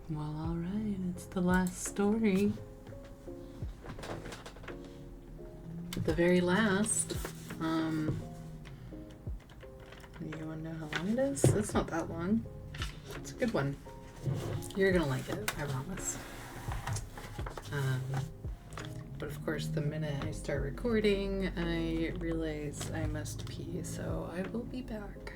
Well, alright, it's the last story. The very last. You wanna know how long it is? It's not that long. It's a good one. You're gonna like it, I promise. But of course, the minute I start recording, I realize I must pee, so I will be back.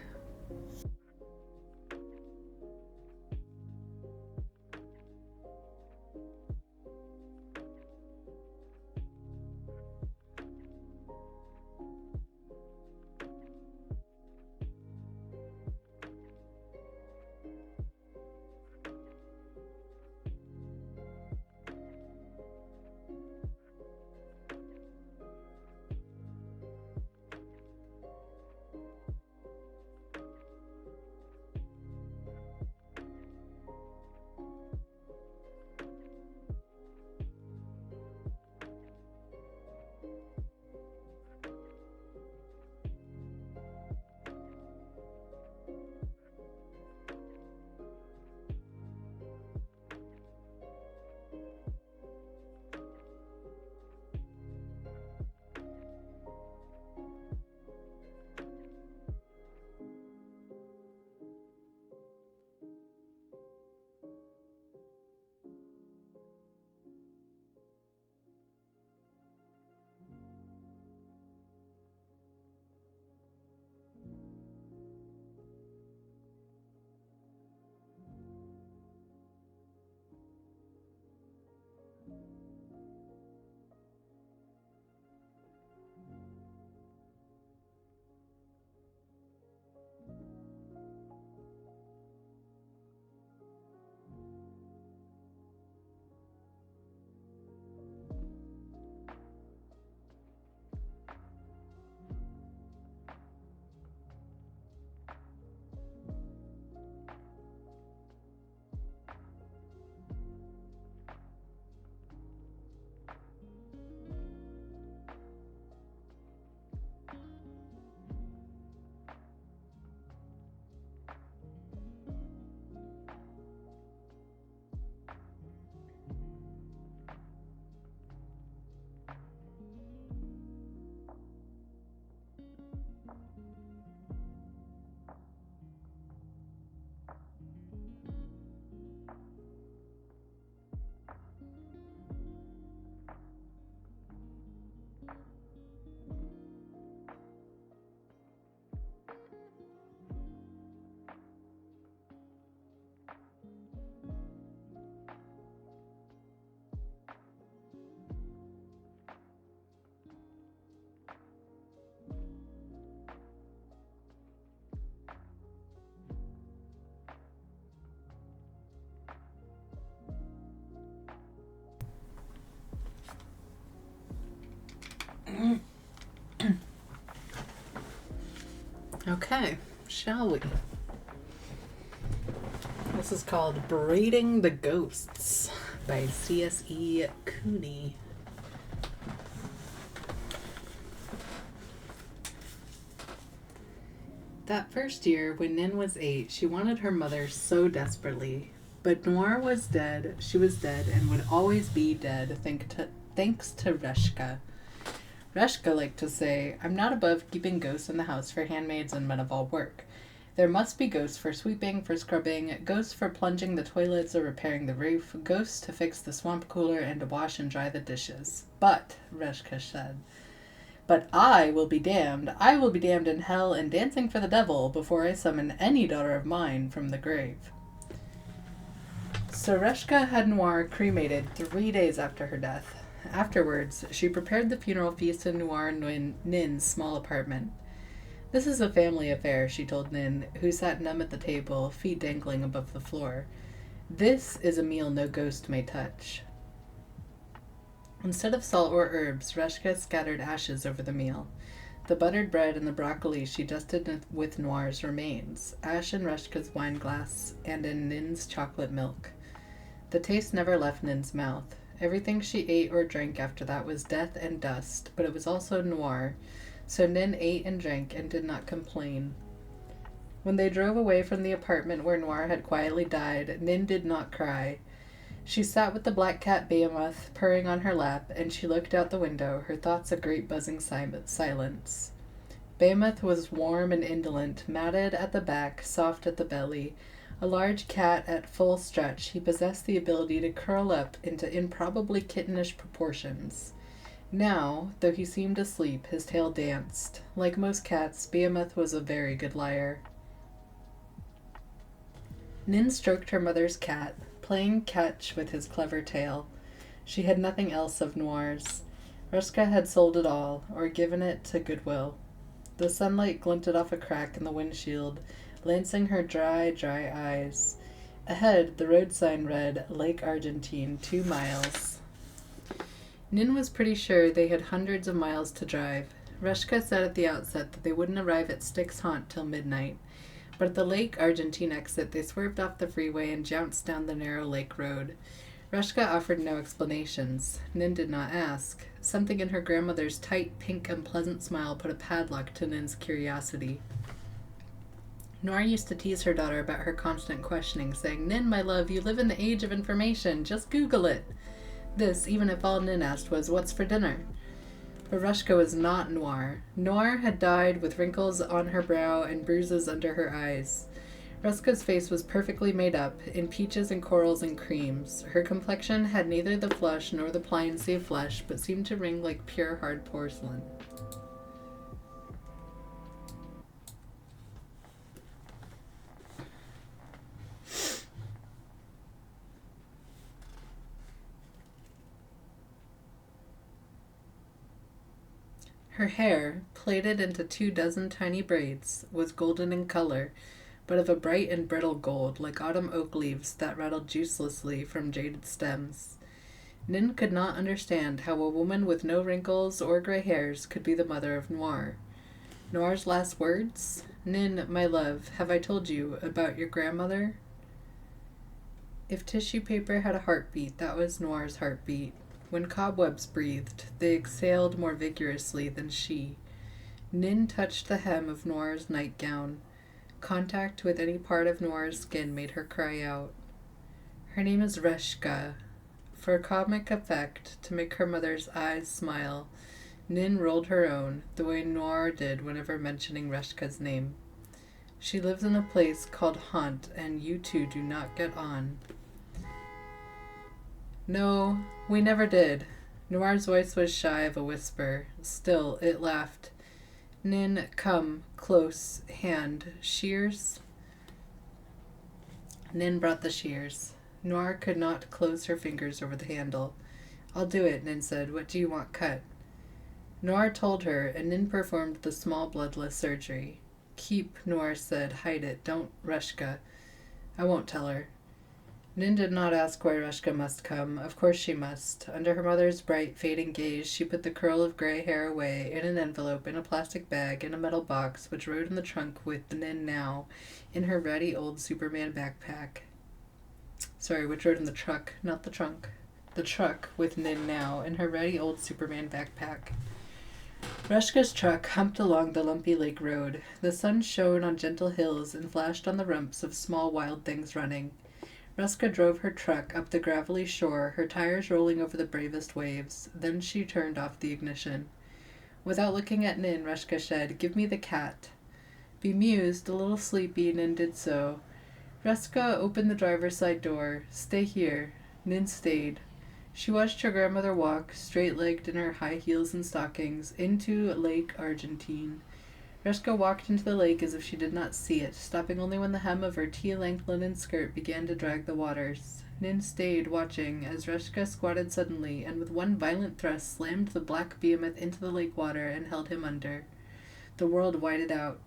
Okay, shall we? This is called Braiding the Ghosts by C.S.E. Cooney. That first year, when Nin was 8, she wanted her mother so desperately. But Noir was dead, she was dead, and would always be dead, thanks to Reshka. Reshka liked to say, "I'm not above keeping ghosts in the house for handmaids and men of all work. There must be ghosts for sweeping, for scrubbing, ghosts for plunging the toilets or repairing the roof, ghosts to fix the swamp cooler and to wash and dry the dishes. But," Reshka said, "but I will be damned in hell and dancing for the devil before I summon any daughter of mine from the grave." So Reshka had Noir cremated 3 days after her death. Afterwards, she prepared the funeral feast in Noir and Nin's small apartment. "This is a family affair," she told Nin, who sat numb at the table, feet dangling above the floor. "This is a meal no ghost may touch." Instead of salt or herbs, Reshka scattered ashes over the meal. The buttered bread and the broccoli she dusted with Noir's remains, ash in Reshka's wine glass, and in Nin's chocolate milk. The taste never left Nin's mouth. Everything she ate or drank after that was death and dust, but it was also Noir, so Nin ate and drank and did not complain. When they drove away from the apartment where Noir had quietly died, Nin did not cry. She sat with the black cat Behemoth purring on her lap, and she looked out the window, her thoughts a great buzzing silence. Behemoth was warm and indolent, matted at the back, soft at the belly. A large cat at full stretch, he possessed the ability to curl up into improbably kittenish proportions. Now, though he seemed asleep, his tail danced. Like most cats, Behemoth was a very good liar. Nin stroked her mother's cat, playing catch with his clever tail. She had nothing else of Noir's. Rushka had sold it all, or given it to Goodwill. The sunlight glinted off a crack in the windshield, lancing her dry eyes. Ahead, the road sign read, Lake Argentine, 2 miles. Nin was pretty sure they had hundreds of miles to drive. Rushka said at the outset that they wouldn't arrive at Styx Haunt till midnight. But at the Lake Argentine exit, they swerved off the freeway and jounced down the narrow lake road. Rushka offered no explanations. Nin did not ask. Something in her grandmother's tight, pink, unpleasant smile put a padlock to Nin's curiosity. Noir used to tease her daughter about her constant questioning, saying, Nin, my love, you live in the age of information. Just Google it. This, even if all Nin asked was, what's for dinner? But Rushka was not Noir. Noir had died with wrinkles on her brow and bruises under her eyes. Rushka's face was perfectly made up, in peaches and corals and creams. Her complexion had neither the flush nor the pliancy of flesh, but seemed to ring like pure hard porcelain. Her hair, plaited into 24 tiny braids, was golden in color, but of a bright and brittle gold, like autumn oak leaves that rattled uselessly from jaded stems. Nin could not understand how a woman with no wrinkles or gray hairs could be the mother of Noir. Noir's last words? Nin, my love, have I told you about your grandmother? If tissue paper had a heartbeat, that was Noir's heartbeat. When cobwebs breathed, they exhaled more vigorously than she. Nin touched the hem of Noir's nightgown. Contact with any part of Noir's skin made her cry out. Her name is Reshka. For comic effect, to make her mother's eyes smile, Nin rolled her own, the way Noir did whenever mentioning Reshka's name. She lives in a place called Haunt, and you two do not get on. No, we never did. Noir's voice was shy of a whisper. Still, it laughed. Nin, come, close, hand, shears? Nin brought the shears. Noir could not close her fingers over the handle. I'll do it, Nin said. What do you want cut? Noir told her, and Nin performed the small bloodless surgery. Keep, Noir said. Hide it. Don't, Rushka. I won't tell her. Nin did not ask why Rushka must come. Of course she must. Under her mother's bright, fading gaze, she put the curl of gray hair away, in an envelope, in a plastic bag, in a metal box, which rode in the trunk with the Nin now, in her ratty old Superman backpack. Which rode in the truck, not the trunk. The truck with Nin now, in her ratty old Superman backpack. Rushka's truck humped along the lumpy lake road. The sun shone on gentle hills and flashed on the rumps of small wild things running. Rushka drove her truck up the gravelly shore, her tires rolling over the bravest waves. Then she turned off the ignition. Without looking at Nin, Rushka said, Give me the cat. Bemused, a little sleepy, Nin did so. Rushka opened the driver's side door. Stay here. Nin stayed. She watched her grandmother walk, straight-legged in her high heels and stockings, into Lake Argentine. Rushka walked into the lake as if she did not see it, stopping only when the hem of her tea-length linen skirt began to drag the waters. Nin stayed, watching, as Rushka squatted suddenly, and with one violent thrust slammed the black behemoth into the lake water and held him under. The world whited out.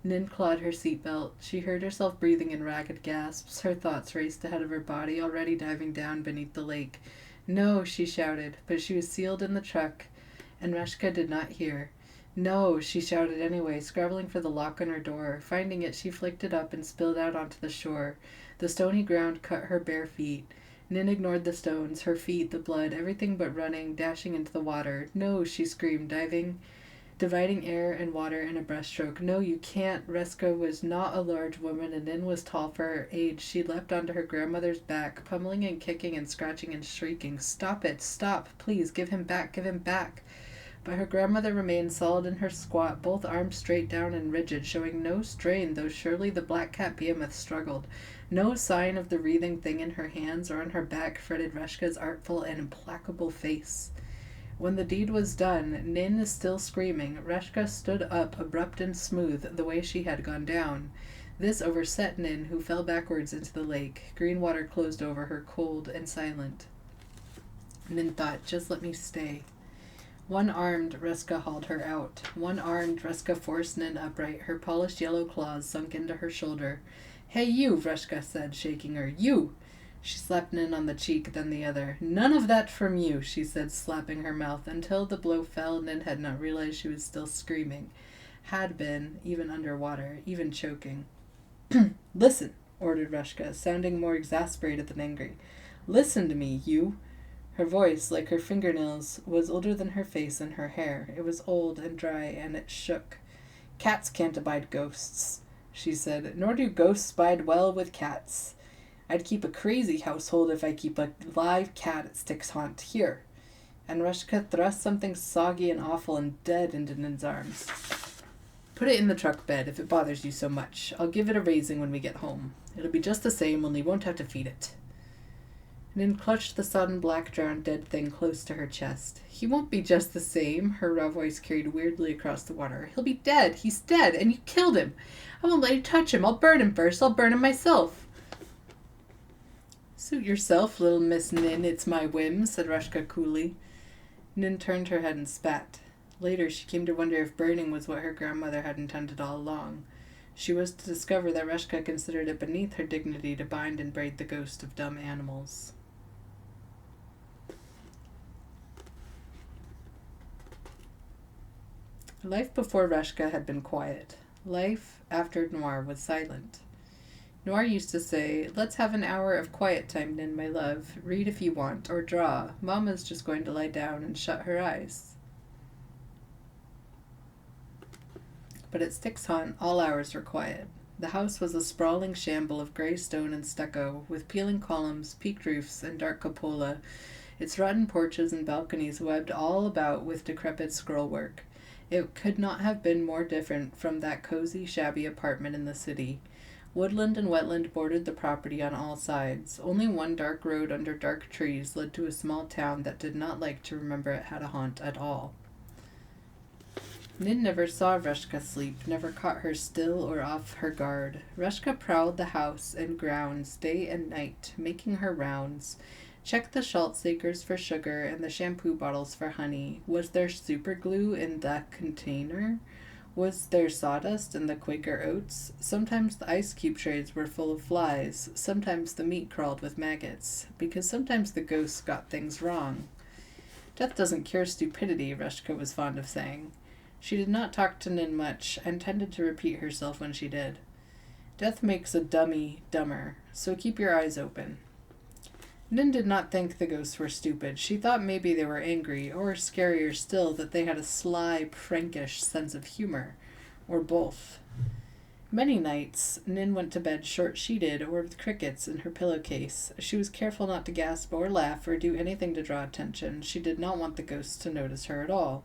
Nin clawed her seatbelt. She heard herself breathing in ragged gasps. Her thoughts raced ahead of her body, already diving down beneath the lake. No, she shouted, but she was sealed in the truck, and Rushka did not hear. No, she shouted anyway, scrabbling for the lock on her door. Finding it, she flicked it up and spilled out onto the shore. The stony ground cut her bare feet. Nin ignored the stones, her feet, the blood, everything but running, dashing into the water. No, she screamed, diving dividing air and water in a breaststroke. No, you can't. Reska was not a large woman, and Nin was tall for her age. She leapt onto her grandmother's back, pummeling and kicking and scratching and shrieking. Stop it, stop, please, give him back, give him back. But her grandmother remained solid in her squat, both arms straight down and rigid, showing no strain, though surely the black cat behemoth struggled. No sign of the wreathing thing in her hands or on her back fretted Reshka's artful and implacable face. When the deed was done, Nin is still screaming. Reshka stood up, abrupt and smooth, the way she had gone down. This overset Nin, who fell backwards into the lake. Green water closed over her, cold and silent. Nin thought, just let me stay. One-armed, Reska hauled her out. One-armed, Reska forced Nin upright, her polished yellow claws sunk into her shoulder. Hey, you, Reska said, shaking her. You! She slapped Nin on the cheek, then the other. None of that from you, she said, slapping her mouth. Until the blow fell, Nin had not realized she was still screaming. Had been, even underwater, even choking. Listen, ordered Reska, sounding more exasperated than angry. Listen to me, you! Her voice, like her fingernails, was older than her face and her hair. It was old and dry, and it shook. Cats can't abide ghosts, she said, nor do ghosts abide well with cats. I'd keep a crazy household if I keep a live cat at Styx Haunt here. And Reshka thrust something soggy and awful and dead into Nin's arms. Put it in the truck bed if it bothers you so much. I'll give it a raising when we get home. It'll be just the same, only won't have to feed it. Nin clutched the sodden black drowned dead thing close to her chest. He won't be just the same, her raw voice carried weirdly across the water. He'll be dead. He's dead, and you killed him. I won't let you touch him. I'll burn him first. I'll burn him myself. Suit yourself, little Miss Nin, it's my whim, said Reshka coolly. Nin turned her head and spat. Later she came to wonder if burning was what her grandmother had intended all along. She was to discover that Reshka considered it beneath her dignity to bind and braid the ghost of dumb animals. Life before Reshka had been quiet. Life after Noir was silent. Noir used to say, let's have an hour of quiet time, Nin, my love. Read if you want, or draw. Mama's just going to lie down and shut her eyes. But at Styx Haunt, all hours were quiet. The house was a sprawling shamble of gray stone and stucco, with peeling columns, peaked roofs, and dark cupola, its rotten porches and balconies webbed all about with decrepit scrollwork. It could not have been more different from that cozy, shabby apartment in the city. Woodland and wetland bordered the property on all sides. Only one dark road under dark trees led to a small town that did not like to remember it had a haunt at all. Nin never saw Reshka sleep, never caught her still or off her guard. Reshka prowled the house and grounds day and night, making her rounds. Checked the Schultzakers for sugar and the shampoo bottles for honey. Was there superglue in the container? Was there sawdust in the Quaker oats? Sometimes the ice cube trays were full of flies. Sometimes the meat crawled with maggots. Because sometimes the ghosts got things wrong. Death doesn't cure stupidity, Reshka was fond of saying. She did not talk to Nin much, and tended to repeat herself when she did. Death makes a dummy dumber, so keep your eyes open. Nin did not think the ghosts were stupid. She thought maybe they were angry, or scarier still, that they had a sly, prankish sense of humor, or both. Many nights, Nin went to bed short-sheeted or with crickets in her pillowcase. She was careful not to gasp or laugh or do anything to draw attention. She did not want the ghosts to notice her at all.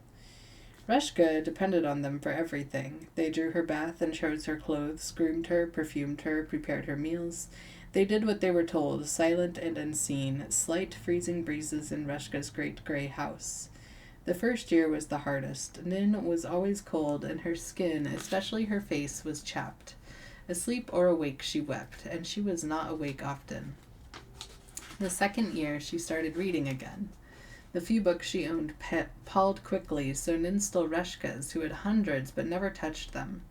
Reshka depended on them for everything. They drew her bath and chose her clothes, groomed her, perfumed her, prepared her meals. They did what they were told, silent and unseen, slight freezing breezes in Reshka's great gray house. The first year was the hardest. Nin was always cold, and her skin, especially her face, was chapped. Asleep or awake she wept, and she was not awake often. The second year she started reading again. The few books she owned palled quickly, so Nin stole Reshka's, who had hundreds but never touched them.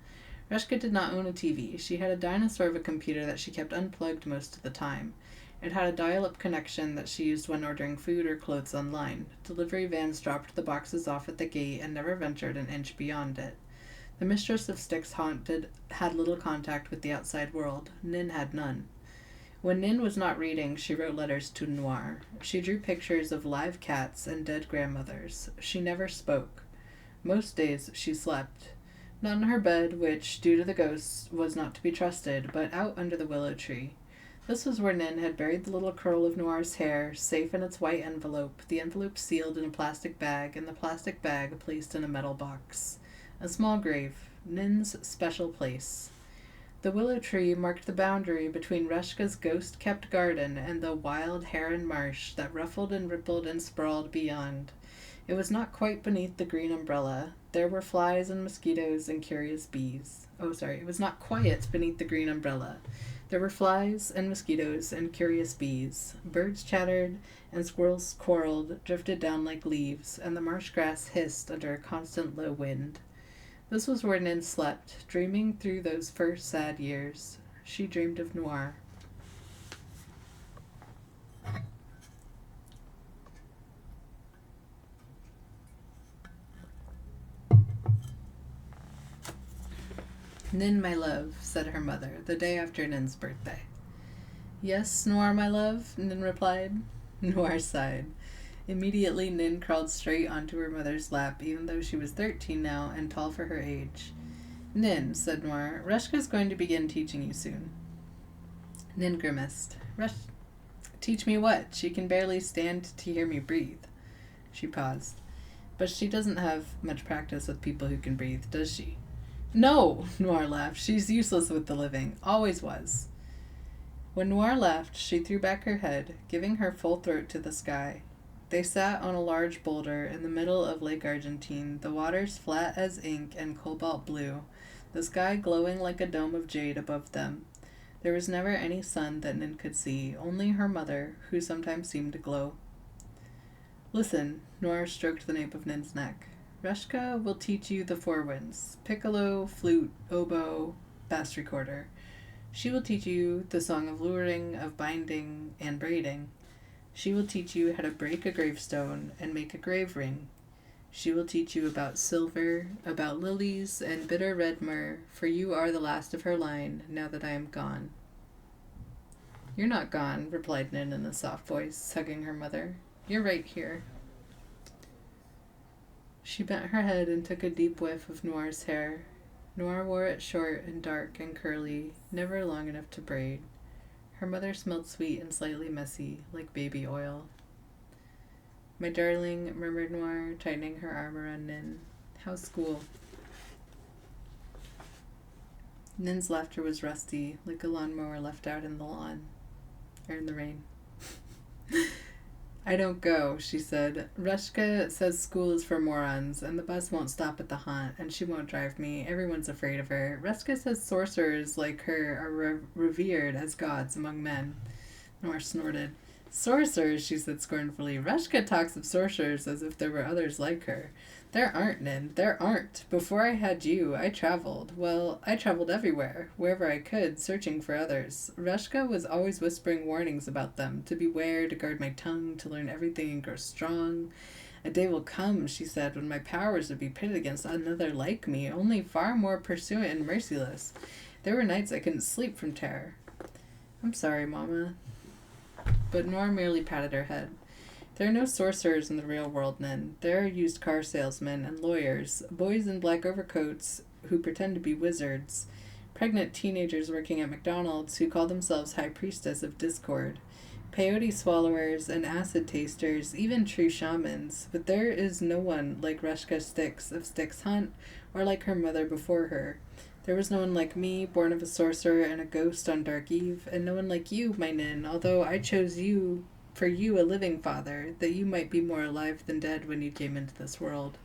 Reshka did not own a TV. She had a dinosaur of a computer that she kept unplugged most of the time. It had a dial-up connection that she used when ordering food or clothes online. Delivery vans dropped the boxes off at the gate and never ventured an inch beyond it. The mistress of Styx Haunt had little contact with the outside world. Nin had none. When Nin was not reading, she wrote letters to Noir. She drew pictures of live cats and dead grandmothers. She never spoke. Most days she slept. Not in her bed, which, due to the ghosts, was not to be trusted, but out under the willow tree. This was where Nin had buried the little curl of Noir's hair, safe in its white envelope, the envelope sealed in a plastic bag, and the plastic bag placed in a metal box. A small grave, Nin's special place. The willow tree marked the boundary between Reshka's ghost-kept garden and the wild heron marsh that ruffled and rippled and sprawled beyond. It was not quite beneath the green umbrella. There were flies and mosquitoes and curious bees. It was not quiet beneath the green umbrella. There were flies and mosquitoes and curious bees. Birds chattered and squirrels quarreled, drifted down like leaves, and the marsh grass hissed under a constant low wind. This was where Nin slept, dreaming through those first sad years. She dreamed of Noir. Nin, my love, said her mother, the day after Nin's birthday. Yes, Noir, my love, Nin replied. Noir sighed. Immediately, Nin crawled straight onto her mother's lap, even though she was 13 now and tall for her age. Nin, said Noir, Reshka's going to begin teaching you soon. Nin grimaced. Teach me what? She can barely stand to hear me breathe. She paused. But she doesn't have much practice with people who can breathe, does she? No, Noir laughed. She's useless with the living. Always was. When Noir left, she threw back her head, giving her full throat to the sky. They sat on a large boulder in the middle of Lake Argentine, the waters flat as ink and cobalt blue, the sky glowing like a dome of jade above them. There was never any sun that Nin could see, only her mother, who sometimes seemed to glow. Listen, Noir stroked the nape of Nin's neck. Reshka will teach you the four winds, piccolo, flute, oboe, bass recorder. She will teach you the song of luring, of binding, and braiding. She will teach you how to break a gravestone and make a grave ring. She will teach you about silver, about lilies, and bitter red myrrh, for you are the last of her line, now that I am gone. You're not gone, replied Nin in a soft voice, hugging her mother. You're right here. She bent her head and took a deep whiff of Noir's hair. Noir wore it short and dark and curly, never long enough to braid. Her mother smelled sweet and slightly messy, like baby oil. My darling, murmured Noir, tightening her arm around Nin. How's school? Nin's laughter was rusty, like a lawnmower left out in the lawn, or in the rain. I don't go, she said. Reshka says school is for morons, and the bus won't stop at the haunt, and she won't drive me. Everyone's afraid of her. Reshka says sorcerers like her are revered as gods among men. Noir snorted. Sorcerers, she said scornfully. Reshka talks of sorcerers as if there were others like her. There aren't, Nin. There aren't. Before I had you, I traveled. Well, I traveled everywhere, wherever I could, searching for others. Reshka was always whispering warnings about them, to beware, to guard my tongue, to learn everything and grow strong. A day will come, she said, when my powers would be pitted against another like me, only far more pursuant and merciless. There were nights I couldn't sleep from terror. I'm sorry, Mama. But Noir merely patted her head. There are no sorcerers in the real world, Nin. There are used car salesmen and lawyers, boys in black overcoats who pretend to be wizards, pregnant teenagers working at McDonald's who call themselves High Priestess of Discord, peyote swallowers and acid tasters, even true shamans. But there is no one like Reshka Styx of Styx Hunt, or like her mother before her. There was no one like me, born of a sorcerer and a ghost on Dark Eve, and no one like you, my Nin, although I chose you for you a living father, that you might be more alive than dead when you came into this world.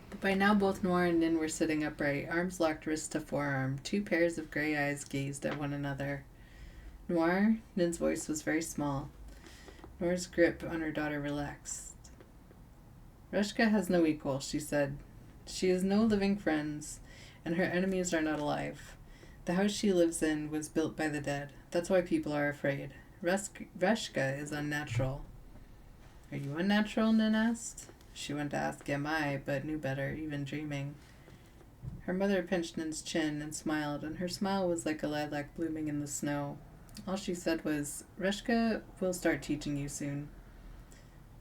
But by now both Noir and Nin were sitting upright, arms locked wrist to forearm. Two pairs of gray eyes gazed at one another. Noir, Nin's voice was very small. Noir's grip on her daughter relaxed. Reshka has no equal, she said. She has no living friends, and her enemies are not alive. The house she lives in was built by the dead. That's why people are afraid. Reshka is unnatural. Are you unnatural? Nin asked. She went to ask, am I, but knew better, even dreaming. Her mother pinched Nin's chin and smiled, and her smile was like a lilac blooming in the snow. All she said was, Reshka will start teaching you soon.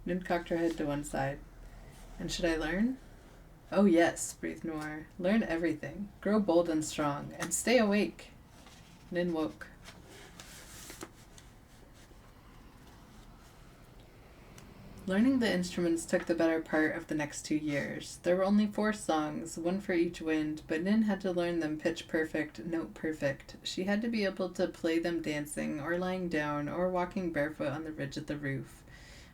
Nin cocked her head to one side. And should I learn? Oh yes, breathed Noir. Learn everything. Grow bold and strong. And stay awake. Nin woke. Learning the instruments took the better part of the next 2 years. There were only 4 songs, one for each wind, but Nin had to learn them pitch perfect, note perfect. She had to be able to play them dancing, or lying down, or walking barefoot on the ridge of the roof.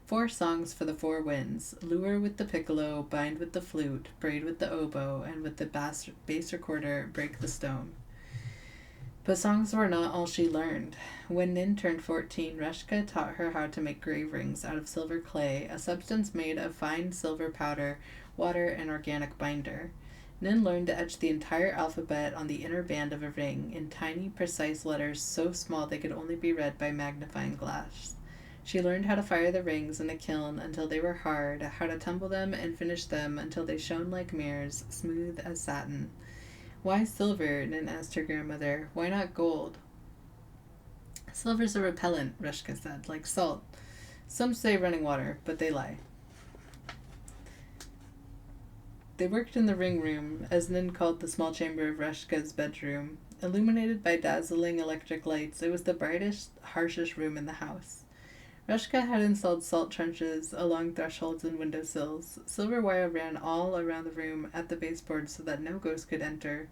4 songs for the 4 winds: lure with the piccolo, bind with the flute, braid with the oboe, and with the bass recorder, break the stone. But songs were not all she learned. When Nin turned 14, Reshka taught her how to make grave rings out of silver clay, a substance made of fine silver powder, water, and organic binder. Nin learned to etch the entire alphabet on the inner band of a ring in tiny, precise letters so small they could only be read by magnifying glass. She learned how to fire the rings in a kiln until they were hard, how to tumble them and finish them until they shone like mirrors, smooth as satin. Why silver? Nin asked her grandmother. Why not gold? Silver's a repellent, Reshka said, like salt. Some say running water, but they lie. They worked in the ring room, as Nin called the small chamber of Reshka's bedroom. Illuminated by dazzling electric lights, it was the brightest, harshest room in the house. Reshka had installed salt trenches along thresholds and windowsills. Silver wire ran all around the room at the baseboards so that no ghost could enter.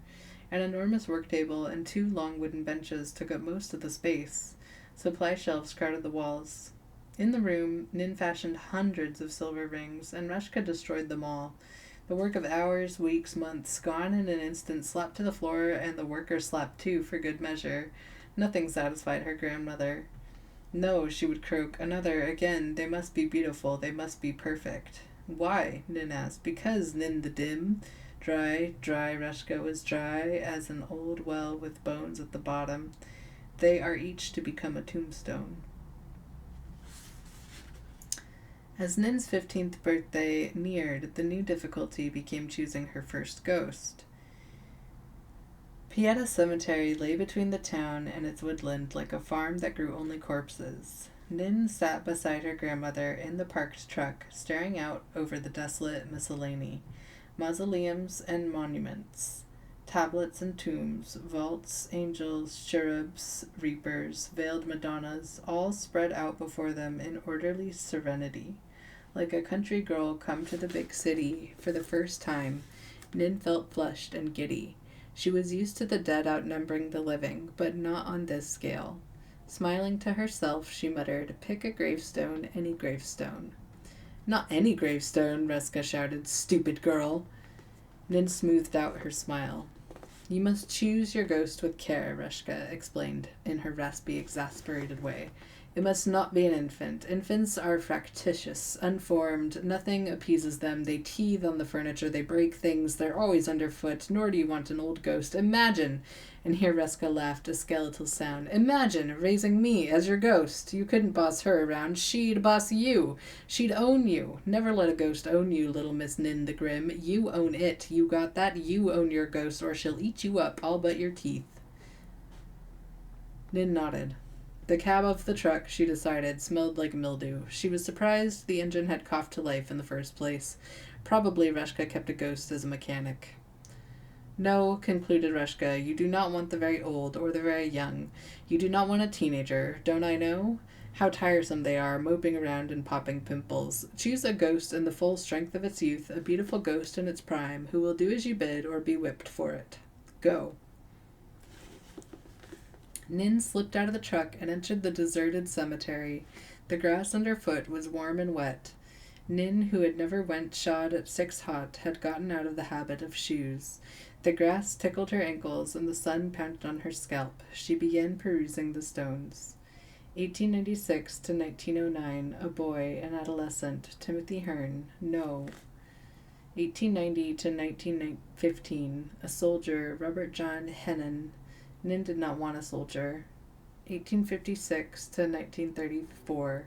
An enormous work table and 2 long wooden benches took up most of the space. Supply shelves crowded the walls. In the room, Nin fashioned hundreds of silver rings, and Reshka destroyed them all. The work of hours, weeks, months, gone in an instant, slapped to the floor, and the worker slapped too, for good measure. Nothing satisfied her grandmother. No, she would croak, another, again, they must be beautiful, they must be perfect. Why? Nin asked. Because, Nin the dim. Dry, Reshka was dry as an old well with bones at the bottom. They are each to become a tombstone. As Nin's 15th birthday neared, the new difficulty became choosing her first ghost. Pieta Cemetery lay between the town and its woodland like a farm that grew only corpses. Nin sat beside her grandmother in the parked truck, staring out over the desolate miscellany. Mausoleums and monuments, tablets and tombs, vaults, angels, cherubs, reapers, veiled Madonnas, all spread out before them in orderly serenity. Like a country girl come to the big city for the first time, Nin felt flushed and giddy. She was used to the dead outnumbering the living, but not on this scale. Smiling to herself, she muttered, "Pick a gravestone, any gravestone." "Not any gravestone," Reshka shouted. "Stupid girl." Nin smoothed out her smile. "You must choose your ghost with care," Reshka explained in her raspy, exasperated way. "It must not be an infant. Infants are fractious, unformed. Nothing appeases them. They teethe on the furniture. They break things. They're always underfoot. Nor do you want an old ghost. Imagine," and here Reshka laughed a skeletal sound, "imagine raising me as your ghost. You couldn't boss her around. She'd boss you. She'd own you. Never let a ghost own you, little Miss Nin the Grim. You own it. You got that? You own your ghost, or she'll eat you up, all but your teeth." Nin nodded. The cab of the truck, she decided, smelled like mildew. She was surprised the engine had coughed to life in the first place. Probably Reshka kept a ghost as a mechanic. "No," concluded Reshka, "you do not want the very old or the very young. You do not want a teenager. Don't I know? How tiresome they are, moping around and popping pimples. Choose a ghost in the full strength of its youth, a beautiful ghost in its prime, who will do as you bid or be whipped for it. Go." Nin slipped out of the truck and entered the deserted cemetery. The grass underfoot was warm and wet. Nin, who had never went shod at 6 hot, had gotten out of the habit of shoes. The grass tickled her ankles and the sun pounded on her scalp. She began perusing the stones. 1896 to 1909, a boy, an adolescent, Timothy Hearn, no. 1890 to 1915, a soldier, Robert John Hennon. Nin did not want a soldier. 1856 to 1934.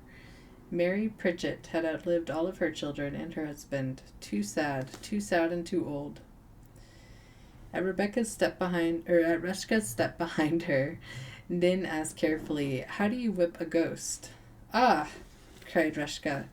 Mary Pritchett had outlived all of her children and her husband. Too sad and too old. At Reshka's step behind her, Nin asked carefully, "How do you whip a ghost?" "Ah!" cried Reshka.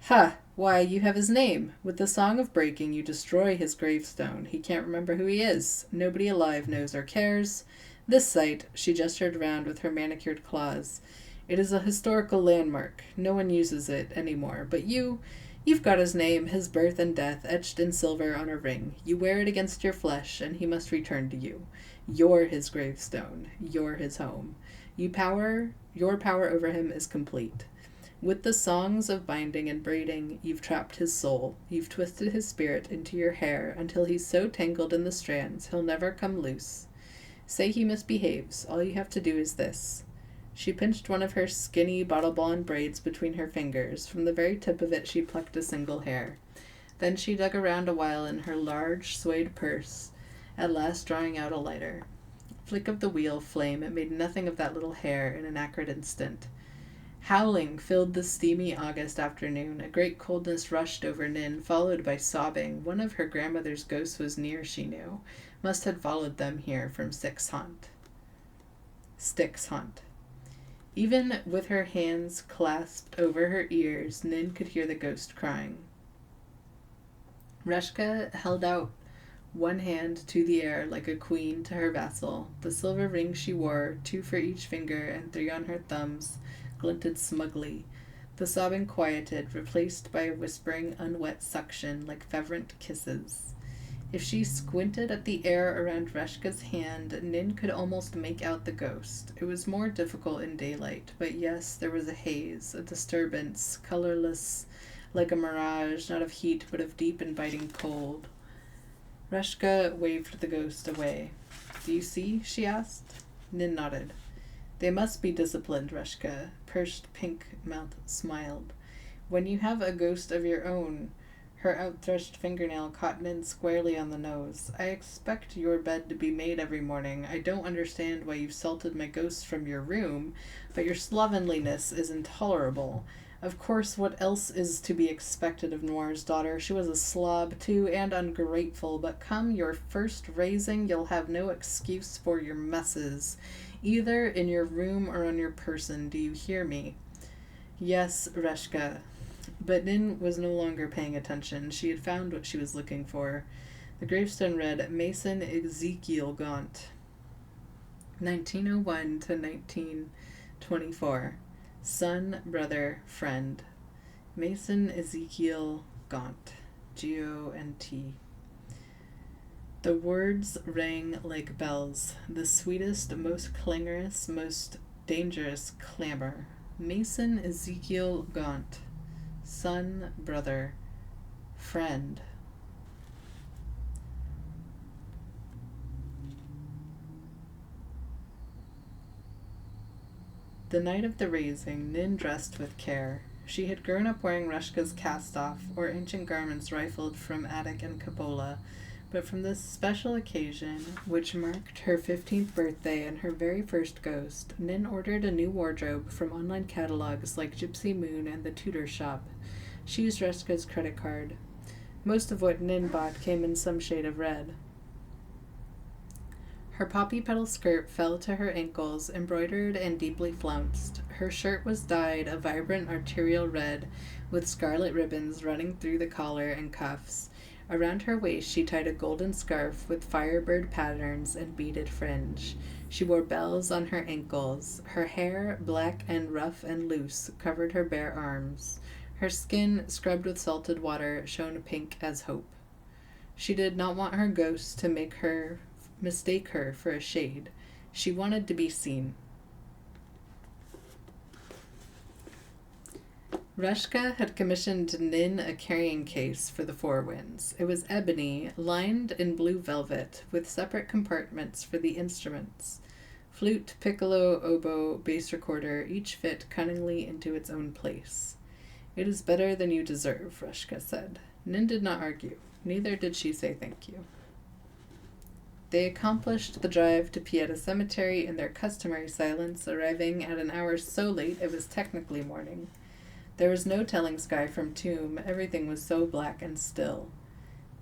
Ha! Why, you have his name. With the song of breaking, you destroy his gravestone. He can't remember who he is. Nobody alive knows or cares. This site, she gestured around with her manicured claws. It is a historical landmark. No one uses it anymore. But you've got his name, his birth and death, etched in silver on a ring. You wear it against your flesh, and he must return to you. You're his gravestone. You're his home. Your power over him is complete. With the songs of binding and braiding, you've trapped his soul. You've twisted his spirit into your hair until he's so tangled in the strands he'll never come loose. Say he misbehaves. All you have to do is this. She pinched one of her skinny bottle blonde braids between her fingers. From the very tip of it she plucked a single hair. Then she dug around a while in her large suede purse, at last drawing out a lighter. Flick of the wheel flame, it made nothing of that little hair in an acrid instant. Howling filled the steamy August afternoon. A great coldness rushed over Nin, followed by sobbing. One of her grandmother's ghosts was near, she knew. Must have followed them here from Styx Hunt. Even with her hands clasped over her ears, Nin could hear the ghost crying. Reshka held out one hand to the air like a queen to her vassal. The silver rings she wore, 2 for each finger and 3 on her thumbs, glinted smugly. The sobbing quieted, replaced by a whispering, unwet suction like fervent kisses. If she squinted at the air around Reshka's hand, Nin could almost make out the ghost. It was more difficult in daylight, but yes, there was a haze, a disturbance, colorless, like a mirage, not of heat, but of deep and biting cold. Reshka waved the ghost away. Do you see? She asked. Nin nodded. They must be disciplined, Reshka. Pursed pink mouth smiled. When you have a ghost of your own. Her outthrust fingernail caught Nin squarely on the nose. I expect your bed to be made every morning. I don't understand why you've salted my ghosts from your room, but your slovenliness is intolerable. Of course, what else is to be expected of Noir's daughter? She was a slob, too, and ungrateful, but come your first raising, you'll have no excuse for your messes, either in your room or on your person. Do you hear me? Yes, Reshka. But Nin was no longer paying attention. She had found what she was looking for. The gravestone read, Mason Ezekiel Gaunt, 1901 to 1924. Son, brother, friend. Mason Ezekiel Gaunt, G-O-N-T. The words rang like bells, the sweetest, most clangorous, most dangerous clamor. Mason Ezekiel Gaunt. Son, brother, friend. The night of the raising, Nin dressed with care. She had grown up wearing Reshka's cast-off, or ancient garments rifled from attic and cupola, but from this special occasion, which marked her 15th birthday and her very first ghost, Nin ordered a new wardrobe from online catalogs like Gypsy Moon and the Tudor Shop. She used Reshka's credit card. Most of what Nin bought came in some shade of red. Her poppy petal skirt fell to her ankles, embroidered and deeply flounced. Her shirt was dyed a vibrant arterial red, with scarlet ribbons running through the collar and cuffs. Around her waist she tied a golden scarf with firebird patterns and beaded fringe. She wore bells on her ankles. Her hair, black and rough and loose, covered her bare arms. Her skin, scrubbed with salted water, shone pink as hope. She did not want her ghost to mistake her for a shade. She wanted to be seen. Reshka had commissioned Nin a carrying case for the Four Winds. It was ebony, lined in blue velvet, with separate compartments for the instruments. Flute, piccolo, oboe, bass recorder, each fit cunningly into its own place. It is better than you deserve, Reshka said. Nin did not argue. Neither did she say thank you. They accomplished the drive to Pieta Cemetery in their customary silence, arriving at an hour so late it was technically morning. There was no telling sky from tomb. Everything was so black and still.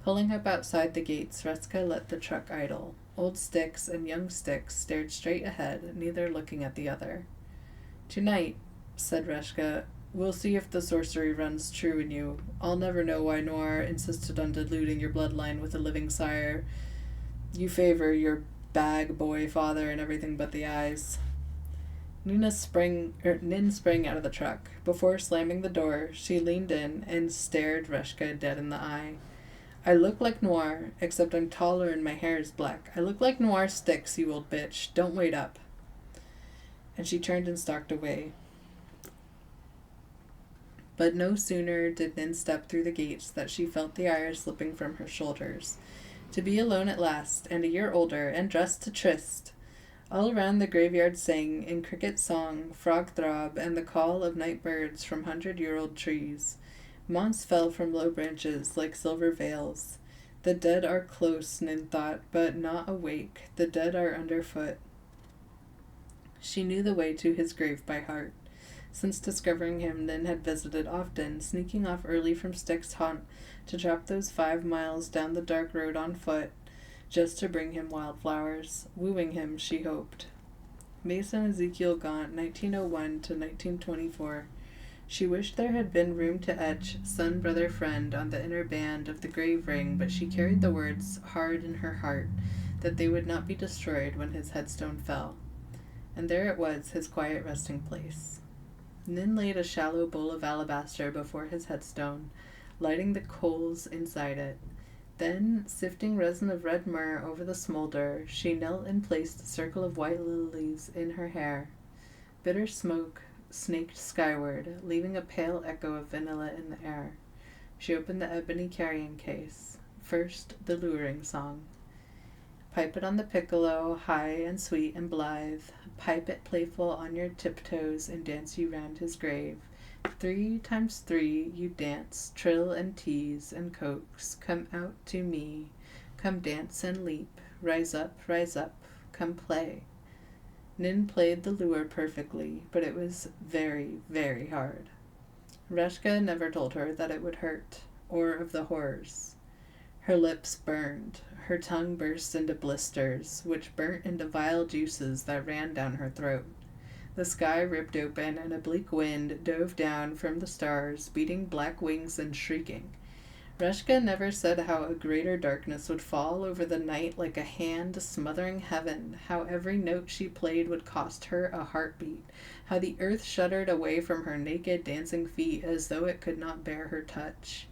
Pulling up outside the gates, Reshka let the truck idle. Old Styx and young Styx stared straight ahead, neither looking at the other. Tonight, said Reshka, We'll see if the sorcery runs true in you. I'll never know why Noir insisted on diluting your bloodline with a living sire. You favor your bag boy father and everything but the eyes. Nin sprang out of the truck. Before slamming the door, she leaned in and stared Reshka dead in the eye. I look like Noir, except I'm taller and my hair is black. I look like Noir sticks, you old bitch. Don't wait up. And she turned and stalked away. But no sooner did Nin step through the gates that she felt the ire slipping from her shoulders. To be alone at last, and a year older, and dressed to tryst! All around the graveyard sang, in cricket song, frog throb, and the call of night birds from 100-year-old trees. Moss fell from low branches like silver veils. The dead are close, Nin thought, but not awake. The dead are underfoot. She knew the way to his grave by heart. Since discovering him, Nin had visited often, sneaking off early from Stick's haunt to trap those 5 miles down the dark road on foot, just to bring him wildflowers, wooing him, she hoped. Mason Ezekiel Gaunt, 1901 to 1924. She wished there had been room to etch son, brother, friend on the inner band of the grave ring, but she carried the words hard in her heart, that they would not be destroyed when his headstone fell. And there it was, his quiet resting place. Nin laid a shallow bowl of alabaster before his headstone, lighting the coals inside it. Then, sifting resin of red myrrh over the smolder, she knelt and placed a circle of white lilies in her hair. Bitter smoke snaked skyward, leaving a pale echo of vanilla in the air. She opened the ebony carrying case. First, the luring song. Pipe it on the piccolo, high and sweet and blithe. Pipe it playful on your tiptoes and dance you round his grave. 3 times 3 you dance, trill and tease and coax. Come out to me, come dance and leap. Rise up, come play. Nin played the lure perfectly, but it was very, very hard. Reshka never told her that it would hurt, or of the horrors. Her lips burned. Her tongue burst into blisters, which burnt into vile juices that ran down her throat. The sky ripped open, and a bleak wind dove down from the stars, beating black wings and shrieking. Reshka never said how a greater darkness would fall over the night like a hand smothering heaven, how every note she played would cost her a heartbeat, how the earth shuddered away from her naked dancing feet as though it could not bear her touch.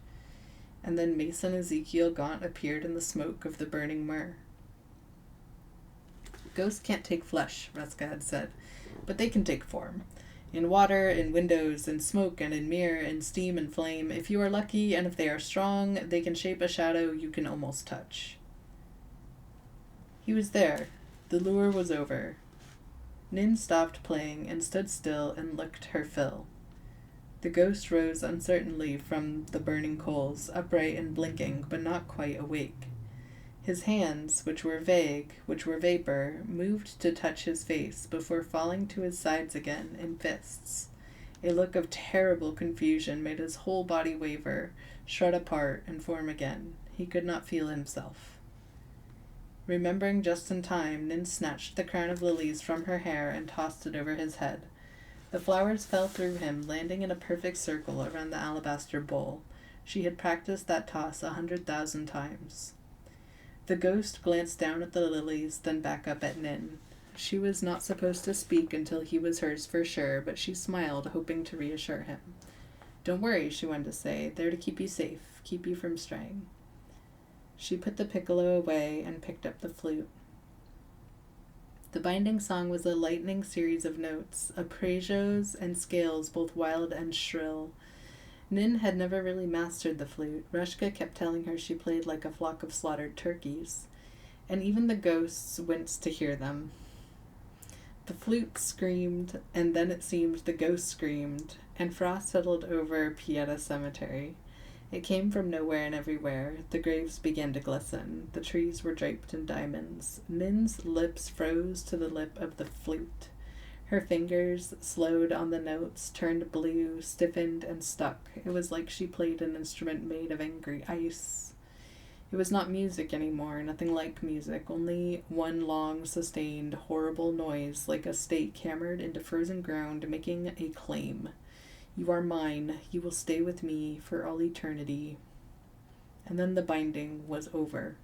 And then Mason Ezekiel Gaunt appeared in the smoke of the burning myrrh. Ghosts can't take flesh, Reshka had said, but they can take form. In water, in windows, in smoke, and in mirror, in steam and flame. If you are lucky, and if they are strong, they can shape a shadow you can almost touch. He was there. The lure was over. Nin stopped playing and stood still and licked her fill. The ghost rose uncertainly from the burning coals, upright and blinking, but not quite awake. His hands, which were vague, which were vapor, moved to touch his face before falling to his sides again in fists. A look of terrible confusion made his whole body waver, shred apart, and form again. He could not feel himself. Remembering just in time, Nin snatched the crown of lilies from her hair and tossed it over his head. The flowers fell through him, landing in a perfect circle around the alabaster bowl. She had practiced that toss 100,000 times. The ghost glanced down at the lilies, then back up at Nin. She was not supposed to speak until he was hers for sure, but she smiled, hoping to reassure him. Don't worry, she wanted to say. They're to keep you safe, keep you from straying. She put the piccolo away and picked up the flute. The binding song was a lightning series of notes, arpeggios and scales both wild and shrill. Nin had never really mastered the flute. Reshka kept telling her she played like a flock of slaughtered turkeys, and even the ghosts winced to hear them. The flute screamed, and then it seemed the ghost screamed, and frost settled over Pieta Cemetery. It came from nowhere and everywhere. The graves began to glisten. The trees were draped in diamonds. Nin's lips froze to the lip of the flute. Her fingers slowed on the notes, turned blue, stiffened, and stuck. It was like she played an instrument made of angry ice. It was not music anymore, nothing like music, only one long, sustained, horrible noise, like a stake hammered into frozen ground, making a claim. You are mine. You will stay with me for all eternity. And then the binding was over.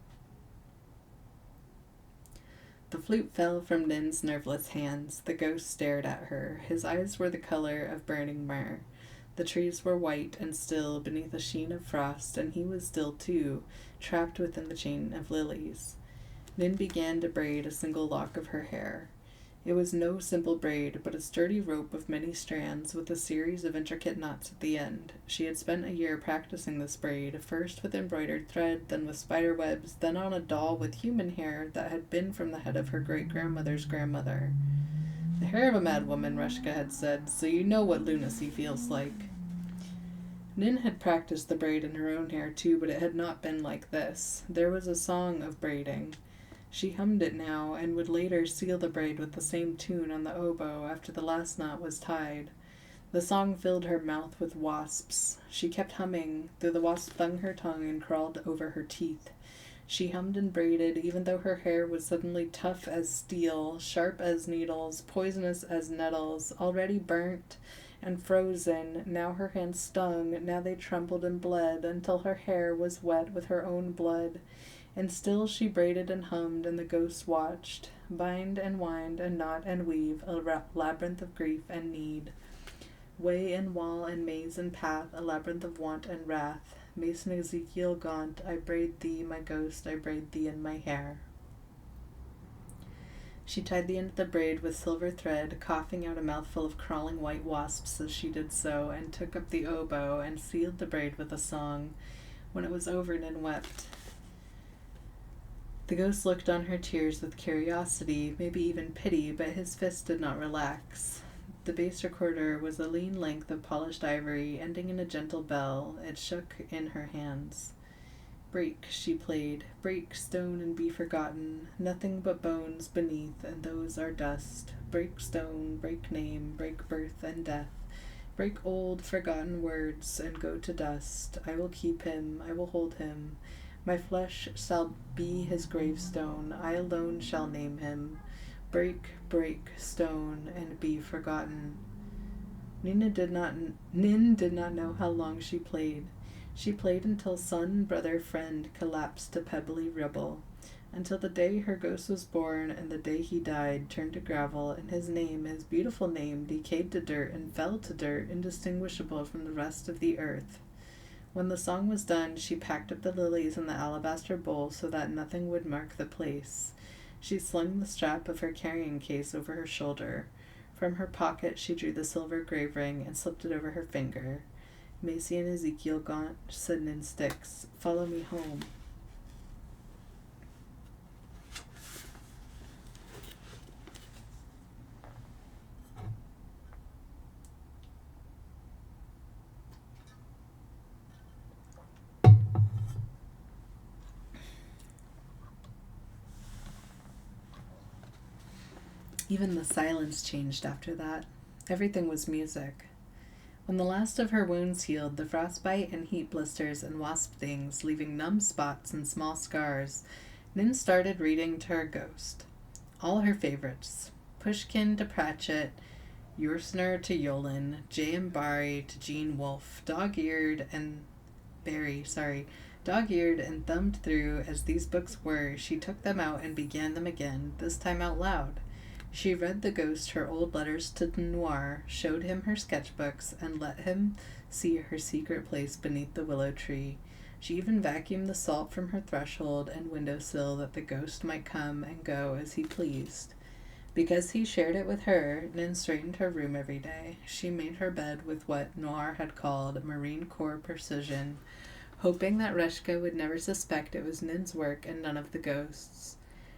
The flute fell from Nin's nerveless hands. The ghost stared at her. His eyes were the color of burning myrrh. The trees were white and still beneath a sheen of frost, and he was still too, trapped within the chain of lilies. Nin began to braid a single lock of her hair. It was no simple braid, but a sturdy rope of many strands with a series of intricate knots at the end. She had spent a year practicing this braid, first with embroidered thread, then with spider webs, then on a doll with human hair that had been from the head of her great-grandmother's grandmother. The hair of a mad woman, Reshka had said, so you know what lunacy feels like. Nin had practiced the braid in her own hair too, but it had not been like this. There was a song of braiding. She hummed it now, and would later seal the braid with the same tune on the oboe after the last knot was tied. The song filled her mouth with wasps. She kept humming, though the wasp stung her tongue and crawled over her teeth. She hummed and braided, even though her hair was suddenly tough as steel, sharp as needles, poisonous as nettles, already burnt and frozen. Now her hands stung, now they trembled and bled, until her hair was wet with her own blood. And still she braided and hummed, and the ghosts watched, bind and wind and knot and weave, a labyrinth of grief and need. Way and wall and maze and path, a labyrinth of want and wrath. Mason Ezekiel gaunt, I braid thee, my ghost, I braid thee in my hair. She tied the end of the braid with silver thread, coughing out a mouthful of crawling white wasps as she did so, and took up the oboe and sealed the braid with a song. When it was over, Nin wept. The ghost looked on her tears with curiosity, maybe even pity, but his fist did not relax. The bass recorder was a lean length of polished ivory, ending in a gentle bell. It shook in her hands. Break, she played. Break, stone, and be forgotten. Nothing but bones beneath, and those are dust. Break stone, break name, break birth and death. Break old, forgotten words, and go to dust. I will keep him, I will hold him. My flesh shall be his gravestone, I alone shall name him. Break, break, stone, and be forgotten. Nin did not know how long she played. She played until son, brother, friend collapsed to pebbly rubble, until the day her ghost was born and the day he died turned to gravel, and his name, his beautiful name, decayed to dirt and fell to dirt, indistinguishable from the rest of the earth. When the song was done, she packed up the lilies in the alabaster bowl so that nothing would mark the place. She slung the strap of her carrying case over her shoulder. From her pocket she drew the silver grave ring and slipped it over her finger. Macy and Ezekiel gaunt, said Nin Sticks, follow me home. Even the silence changed after that. Everything was music. When the last of her wounds healed, the frostbite and heat blisters and wasp stings, leaving numb spots and small scars, Nin started reading to her ghost. All her favorites. Pushkin to Pratchett, Yursner to Yolen, J.M. Barrie to Jean Wolfe, dog-eared and thumbed through as these books were, she took them out and began them again, this time out loud. She read the ghost her old letters to Noir, showed him her sketchbooks, and let him see her secret place beneath the willow tree. She even vacuumed the salt from her threshold and windowsill that the ghost might come and go as he pleased. Because he shared it with her, Nin straightened her room every day. She made her bed with what Noir had called Marine Corps precision, hoping that Reshka would never suspect it was Nin's work and none of the ghost's.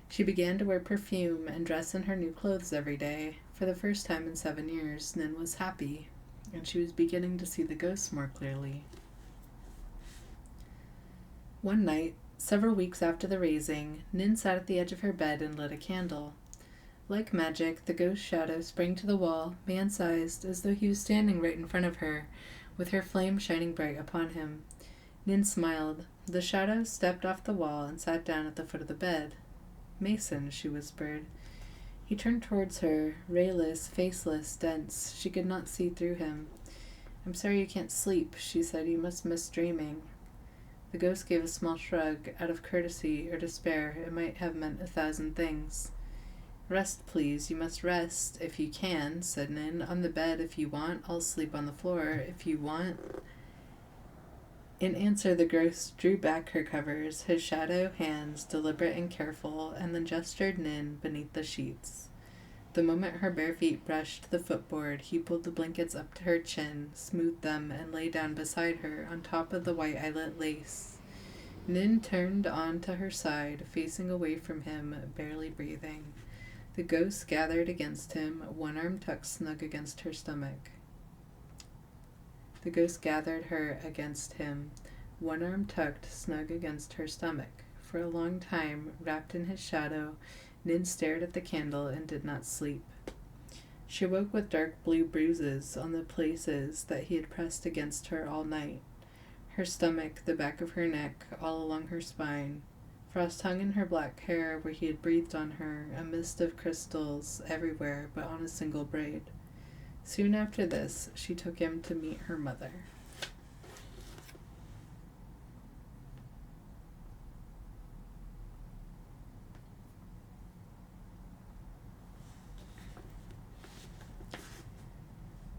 She began to wear perfume and dress in her new clothes every day. For the first time in 7 years, Nin was happy, and she was beginning to see the ghosts more clearly. One night, several weeks after the raising, Nin sat at the edge of her bed and lit a candle. Like magic, the ghost shadow sprang to the wall, man-sized, as though he was standing right in front of her, with her flame shining bright upon him. Nin smiled. The shadow stepped off the wall and sat down at the foot of the bed. Mason, she whispered. He turned towards her, rayless, faceless, dense. She could not see through him. I'm sorry you can't sleep, she said. You must miss dreaming. The ghost gave a small shrug. Out of courtesy or despair, it might have meant 1,000 things. Rest, please. You must rest, if you can, said Nin. On the bed, if you want. I'll sleep on the floor, if you want. In answer, the ghost drew back her covers, his shadow hands deliberate and careful, and then gestured Nin beneath the sheets. The moment her bare feet brushed the footboard, he pulled the blankets up to her chin, smoothed them, and lay down beside her on top of the white eyelet lace. Nin turned on to her side, facing away from him, barely breathing. The ghost gathered against him, one arm tucked snug against her stomach. The ghost gathered her against him, one arm tucked snug against her stomach. For a long time, wrapped in his shadow, Nin stared at the candle and did not sleep. She woke with dark blue bruises on the places that he had pressed against her all night. Her stomach, the back of her neck, all along her spine. Frost hung in her black hair where he had breathed on her, a mist of crystals everywhere but on a single braid. Soon after this, she took him to meet her mother.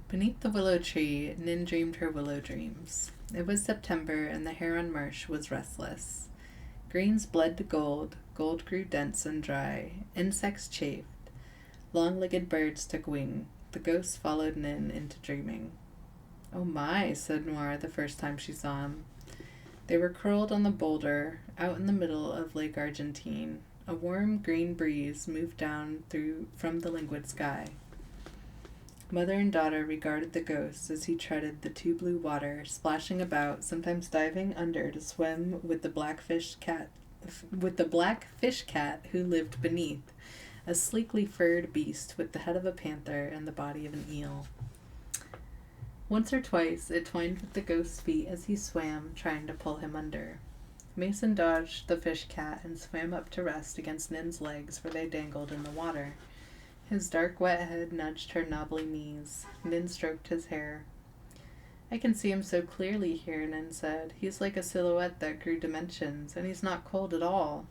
Beneath the willow tree, Nin dreamed her willow dreams. It was September, and the Heron Marsh was restless. Greens bled to gold, gold grew dense and dry. Insects chafed. Long-legged birds took wing. The ghost followed Nin into dreaming. "Oh my," said Noir the first time she saw him. They were curled on the boulder, out in the middle of Lake Argentine. A warm green breeze moved down from the languid sky. Mother and daughter regarded the ghost as he treaded the too blue water, splashing about, sometimes diving under to swim with the black fish cat who lived beneath, a sleekly furred beast with the head of a panther and the body of an eel. Once or twice it twined with the ghost's feet as he swam, trying to pull him under. Mason dodged the fish cat and swam up to rest against Nin's legs where they dangled in the water. His dark wet head nudged her knobbly knees. Nin stroked his hair. "I can see him so clearly here," Nin said. "He's like a silhouette that grew dimensions, and he's not cold at all."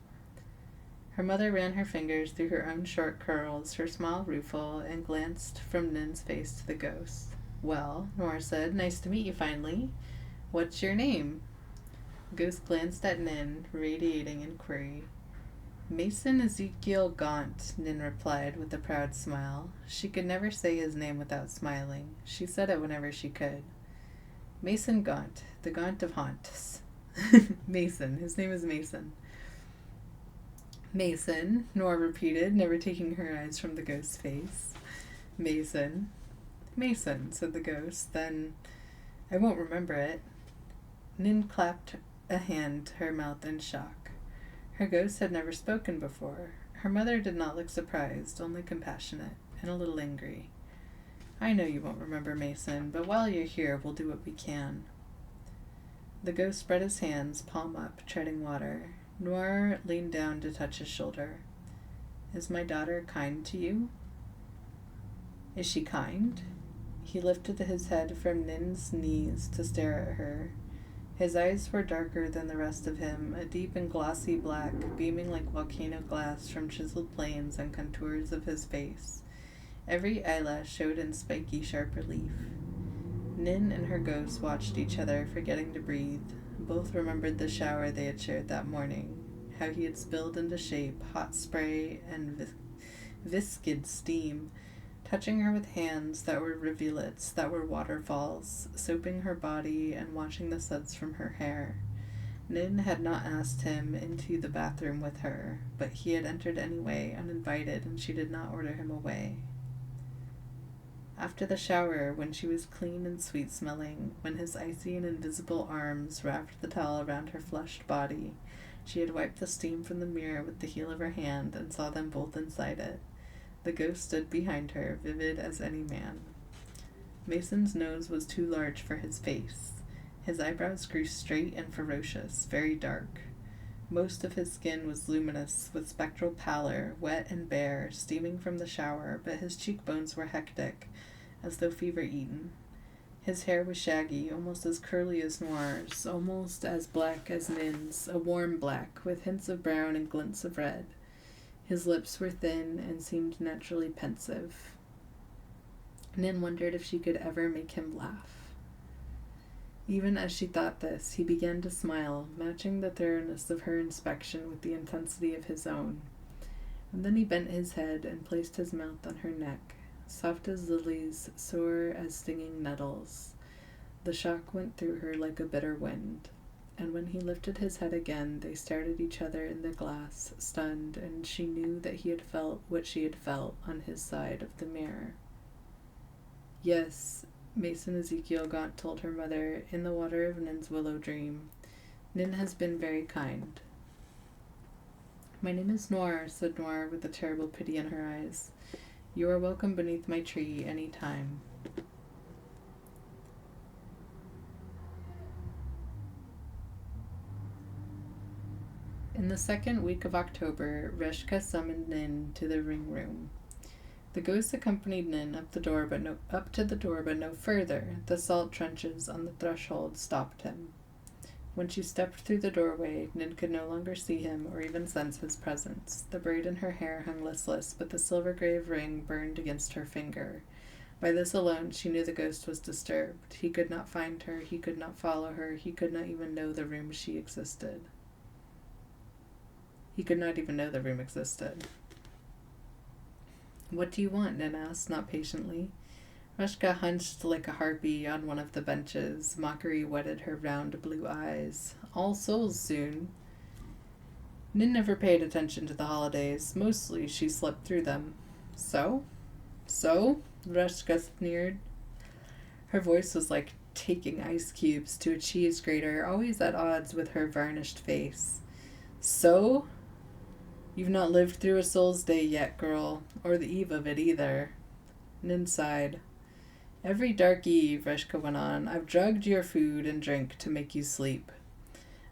Her mother ran her fingers through her own short curls, her smile rueful, and glanced from Nin's face to the ghost. "Well," Nora said, "nice to meet you finally. What's your name?" The ghost glanced at Nin, radiating inquiry. "Mason Ezekiel Gaunt," Nin replied with a proud smile. She could never say his name without smiling. She said it whenever she could. "Mason Gaunt, the Gaunt of Haunts." Mason. His name is Mason. "Mason," Nora repeated, never taking her eyes from the ghost's face. "Mason." "Mason," said the ghost. "Then I won't remember it." Nin clapped a hand to her mouth in shock. Her ghost had never spoken before. Her mother did not look surprised, only compassionate, and a little angry. "I know you won't remember, Mason, but while you're here, we'll do what we can." The ghost spread his hands, palm up, treading water. Noir leaned down to touch his shoulder. "Is my daughter kind to you?" "Is she kind?" He lifted his head from Nin's knees to stare at her. His eyes were darker than the rest of him, a deep and glossy black, beaming like volcano glass from chiseled planes and contours of his face. Every eyelash showed in spiky, sharp relief. Nin and her ghost watched each other, forgetting to breathe. Both remembered the shower they had shared that morning, how he had spilled into shape hot spray and viscid steam, touching her with hands that were rivulets, that were waterfalls, soaping her body and washing the suds from her hair. Nin had not asked him into the bathroom with her, but he had entered anyway, uninvited, and she did not order him away. After the shower, when she was clean and sweet-smelling, when his icy and invisible arms wrapped the towel around her flushed body, she had wiped the steam from the mirror with the heel of her hand and saw them both inside it. The ghost stood behind her, vivid as any man. Mason's nose was too large for his face. His eyebrows grew straight and ferocious, very dark. Most of his skin was luminous, with spectral pallor, wet and bare, steaming from the shower, but his cheekbones were hectic, as though fever-eaten. His hair was shaggy, almost as curly as Noir's, almost as black as Nin's, a warm black, with hints of brown and glints of red. His lips were thin and seemed naturally pensive. Nin wondered if she could ever make him laugh. Even as she thought this, he began to smile, matching the thoroughness of her inspection with the intensity of his own. And then he bent his head and placed his mouth on her neck, soft as lilies, sore as stinging nettles. The shock went through her like a bitter wind, and when he lifted his head again, they stared at each other in the glass, stunned, and she knew that he had felt what she had felt on his side of the mirror. Yes, Mason Ezekiel Gaunt told her mother, in the water of Nin's willow dream, Nin has been very kind. My name is Noir, said Noir with a terrible pity in her eyes. You are welcome beneath my tree any time. In the second week of October, Reshka summoned Nin to the ring room. The ghost accompanied Nin up to the door, but no further. The salt trenches on the threshold stopped him. When she stepped through the doorway, Nin could no longer see him or even sense his presence. The braid in her hair hung listless, but the silver-grave ring burned against her finger. By this alone, she knew the ghost was disturbed. He could not find her, he could not follow her, he could not even know the room she existed. He could not even know the room existed. What do you want? Nin asked, not patiently. Reshka hunched like a harpy on one of the benches. Mockery wetted her round blue eyes. All Souls soon. Nin never paid attention to the holidays. Mostly she slept through them. So? Reshka sneered. Her voice was like taking ice cubes to a cheese grater, always at odds with her varnished face. So? You've not lived through a Soul's Day yet, girl, or the eve of it either. Nin sighed. Every dark eve, Reshka went on, I've drugged your food and drink to make you sleep.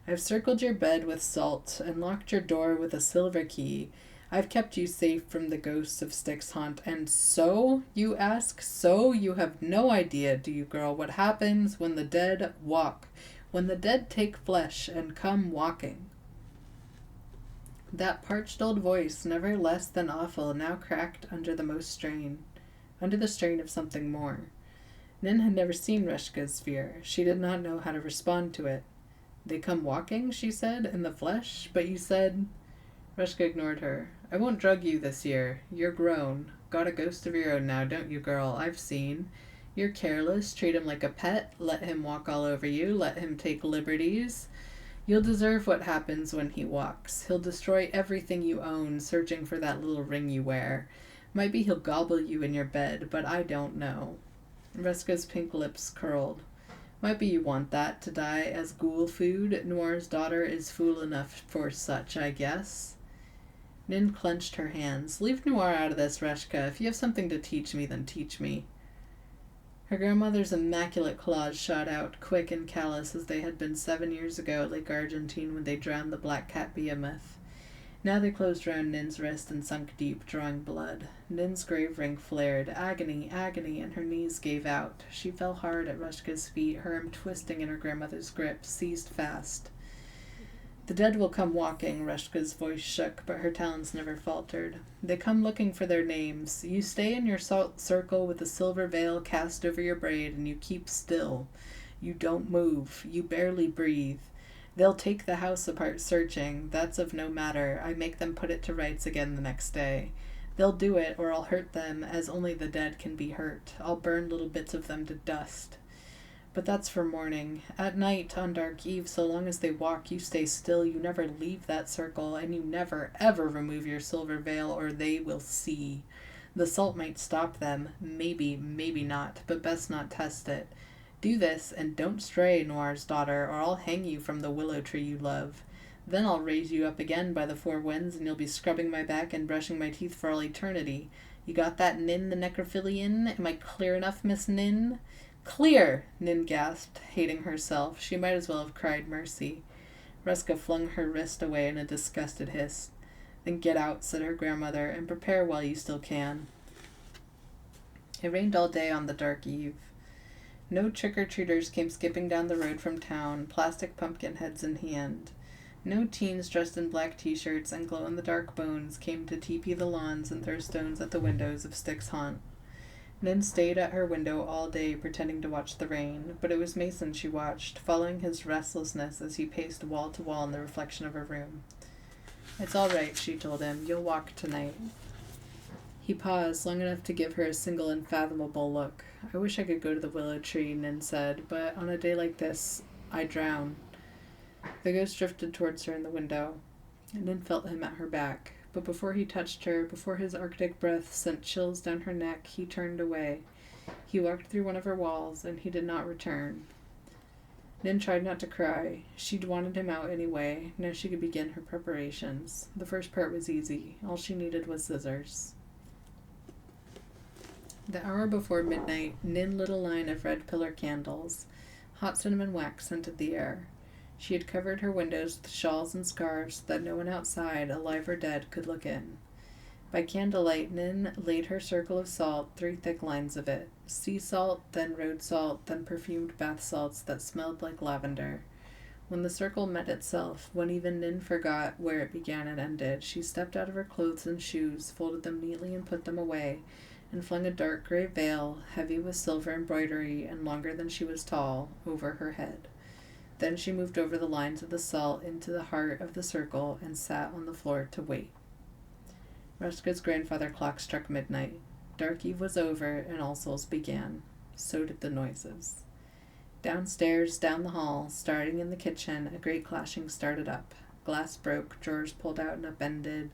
I've circled your bed with salt and locked your door with a silver key. I've kept you safe from the ghosts of Styx haunt. And so, you ask, so you have no idea, do you, girl, what happens when the dead walk, when the dead take flesh and come walking? That parched old voice, never less than awful, now cracked under the strain of something more. Nin had never seen Reshka's fear. She did not know how to respond to it. They come walking, she said, in the flesh? But you said... Reshka ignored her. I won't drug you this year. You're grown. Got a ghost of your own now, don't you, girl? I've seen. You're careless. Treat him like a pet. Let him walk all over you. Let him take liberties. You'll deserve what happens when he walks. He'll destroy everything you own, searching for that little ring you wear. Might be he'll gobble you in your bed, but I don't know. Reshka's pink lips curled. Might be you want that, to die as ghoul food. Noir's daughter is fool enough for such, I guess. Nin clenched her hands. Leave Noir out of this, Reshka. If you have something to teach me, then teach me. Her grandmother's immaculate claws shot out, quick and callous as they had been 7 years ago at Lake Argentine when they drowned the black cat behemoth. Now they closed round Nin's wrist and sunk deep, drawing blood. Nin's grave ring flared. Agony, and her knees gave out. She fell hard at Reshka's feet, her arm twisting in her grandmother's grip, seized fast. The dead will come walking, Reshka's voice shook, but her talons never faltered. They come looking for their names. You stay in your salt circle with a silver veil cast over your braid, and you keep still. You don't move. You barely breathe. They'll take the house apart searching. That's of no matter. I make them put it to rights again the next day. They'll do it, or I'll hurt them as only the dead can be hurt. I'll burn little bits of them to dust. But that's for morning. At night, on dark eve, so long as they walk, you stay still. You never leave that circle, and you never, ever remove your silver veil, or they will see. The salt might stop them. Maybe, maybe not, but best not test it. Do this, and don't stray, Noir's daughter, or I'll hang you from the willow tree you love. Then I'll raise you up again by the 4 winds, and you'll be scrubbing my back and brushing my teeth for all eternity. You got that, Nin the necrophilian? Am I clear enough, Miss Nin? Clear! Nin gasped, hating herself. She might as well have cried mercy. Reshka flung her wrist away in a disgusted hiss. Then get out, said her grandmother, and prepare while you still can. It rained all day on the dark eve. No trick-or-treaters came skipping down the road from town, plastic pumpkin heads in hand. No teens dressed in black t-shirts and glow-in-the-dark bones came to teepee the lawns and throw stones at the windows of Stick's haunt. Nin stayed at her window all day pretending to watch the rain, but it was Mason she watched, following his restlessness as he paced wall to wall in the reflection of her room. "It's all right," she told him. "You'll walk tonight." He paused long enough to give her a single unfathomable look. "I wish I could go to the willow tree," Nin said, "but on a day like this, I drown." The ghost drifted towards her in the window. Nin felt him at her back. But before he touched her, before his arctic breath sent chills down her neck, he turned away. He walked through one of her walls, and he did not return. Nin tried not to cry. She'd wanted him out anyway. Now she could begin her preparations. The first part was easy. All she needed was scissors. The hour before midnight, Nin lit a line of red pillar candles. Hot cinnamon wax scented the air. She had covered her windows with shawls and scarves so that no one outside, alive or dead, could look in. By candlelight, Nin laid her circle of salt, 3 thick lines of it. Sea salt, then road salt, then perfumed bath salts that smelled like lavender. When the circle met itself, when even Nin forgot where it began and ended, she stepped out of her clothes and shoes, folded them neatly and put them away, and flung a dark gray veil, heavy with silver embroidery and longer than she was tall, over her head. Then she moved over the lines of the salt into the heart of the circle and sat on the floor to wait. Rushka's grandfather clock struck midnight. Dark Eve was over, and All Souls began. So did the noises. Downstairs, down the hall, starting in the kitchen, a great clashing started up. Glass broke, drawers pulled out and upended,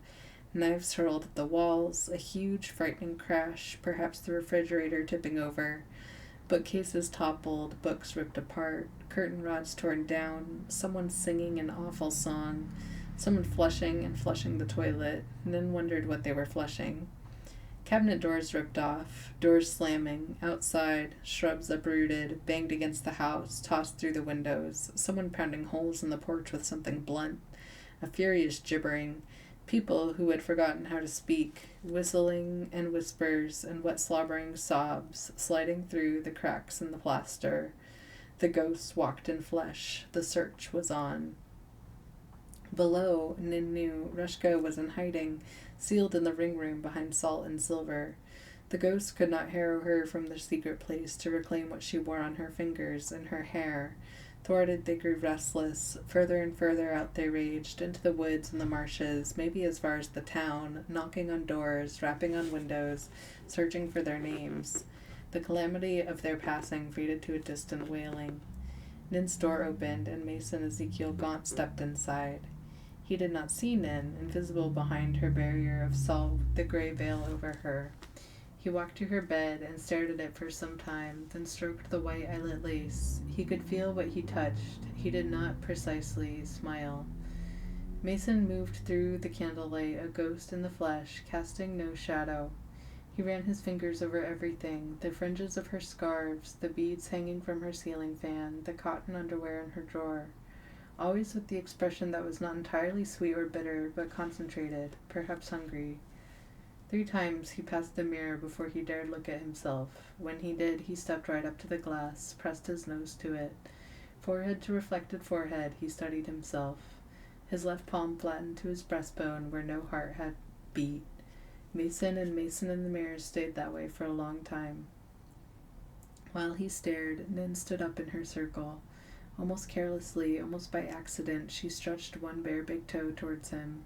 knives hurled at the walls, a huge, frightening crash, perhaps the refrigerator tipping over. Bookcases toppled, books ripped apart, curtain rods torn down, someone singing an awful song, someone flushing and flushing the toilet, and then wondered what they were flushing. Cabinet doors ripped off, doors slamming, outside, shrubs uprooted, banged against the house, tossed through the windows, someone pounding holes in the porch with something blunt, a furious gibbering, people who had forgotten how to speak, whistling and whispers and wet slobbering sobs sliding through the cracks in the plaster. The ghosts walked in flesh. The search was on. Below, Nin knew Rushka was in hiding, sealed in the ring room behind salt and silver. The ghosts could not harrow her from the secret place to reclaim what she wore on her fingers and her hair. Thwarted, they grew restless. Further and further out they raged, into the woods and the marshes, maybe as far as the town, knocking on doors, rapping on windows, searching for their names. The calamity of their passing faded to a distant wailing. Nin's door opened, and Mason Ezekiel Gaunt stepped inside. He did not see Nin, invisible behind her barrier of salt with the gray veil over her. He walked to her bed and stared at it for some time, then stroked the white eyelet lace. He could feel what he touched. He did not precisely smile. Mason moved through the candlelight, a ghost in the flesh, casting no shadow. He ran his fingers over everything, the fringes of her scarves, the beads hanging from her ceiling fan, the cotton underwear in her drawer, always with the expression that was not entirely sweet or bitter, but concentrated, perhaps hungry. 3 times he passed the mirror before he dared look at himself. When he did, he stepped right up to the glass, pressed his nose to it. Forehead to reflected forehead, he studied himself. His left palm flattened to his breastbone where no heart had beat. Mason in the mirror stayed that way for a long time. While he stared, Nin stood up in her circle. Almost carelessly, almost by accident, she stretched one bare big toe towards him.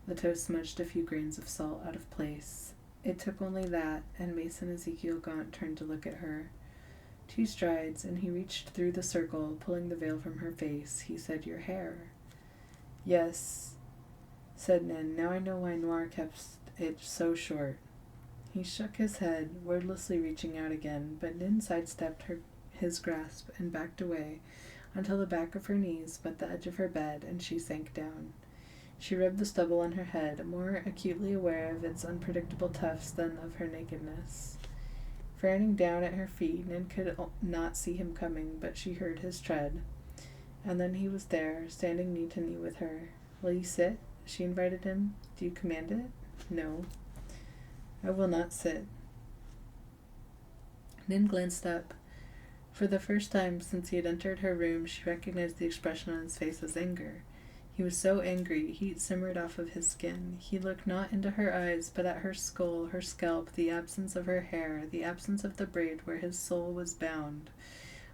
The toe smudged a few grains of salt out of place. It took only that, and Mason Ezekiel Gaunt turned to look at her. 2 strides, and he reached through the circle, pulling the veil from her face. He said, "Your hair." "Yes," said Nin. "Now I know why Noir kept it so short." He shook his head, wordlessly reaching out again, but Nin sidestepped his grasp and backed away until the back of her knees met the edge of her bed, and she sank down. She rubbed the stubble on her head, more acutely aware of its unpredictable tufts than of her nakedness. Frowning down at her feet, Nin could not see him coming, but she heard his tread. And then he was there, standing knee to knee with her. "Will you sit?" she invited him. "Do you command it?" "No." "I will not sit." Nin glanced up. For the first time since he had entered her room, she recognized the expression on his face as anger. He was so angry, heat simmered off of his skin. He looked not into her eyes, but at her skull, her scalp, the absence of her hair, the absence of the braid where his soul was bound.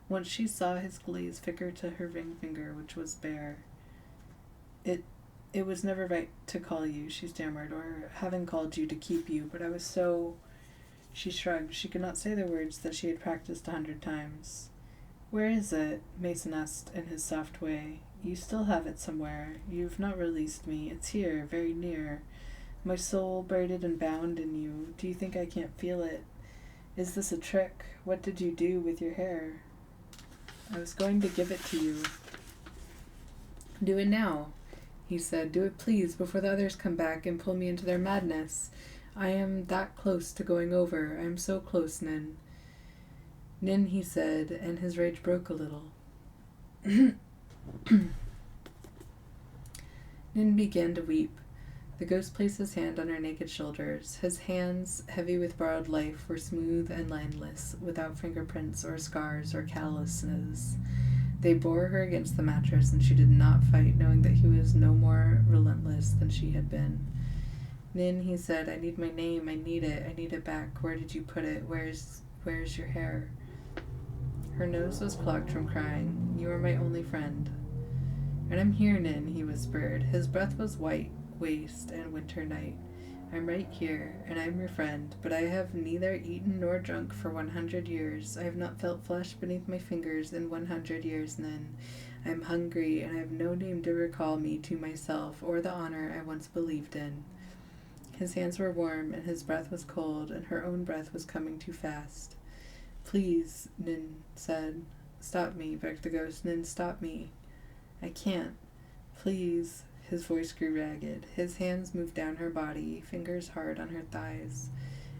Once she saw his gaze flicker to her ring finger, which was bare. It was never right to call you, she stammered, or having called you to keep you, but I was so... She shrugged. She could not say the words that she had practiced 100 times. Where is it? Mason asked in his soft way. You still have it somewhere. You've not released me. It's here, very near. My soul braided and bound in you. Do you think I can't feel it? Is this a trick? What did you do with your hair? I was going to give it to you. Do it now, he said. Do it, please, before the others come back and pull me into their madness. I am that close to going over. I am so close, Nin. Nin, he said, and his rage broke a little. Nin began to weep. The ghost placed his hand on her naked shoulders. His hands, heavy with borrowed life, were smooth and lineless, without fingerprints or scars or calluses. They bore her against the mattress, and she did not fight, knowing that he was no more relentless than she had been. Nin, he said, I need my name. I need it back. Where did you put it? Where's your hair? Her nose was clogged from crying. You are my only friend. And I'm here, Nin, he whispered. His breath was white, waste, and winter night. I'm right here, and I'm your friend, but I have neither eaten nor drunk for 100 years. I have not felt flesh beneath my fingers in 100 years, Nin. I am hungry, and I have no name to recall me to myself or the honor I once believed in. His hands were warm, and his breath was cold, and her own breath was coming too fast. Please, Nin said. Stop me, begged the ghost. Nin, stop me. I can't. Please. His voice grew ragged. His hands moved down her body, fingers hard on her thighs.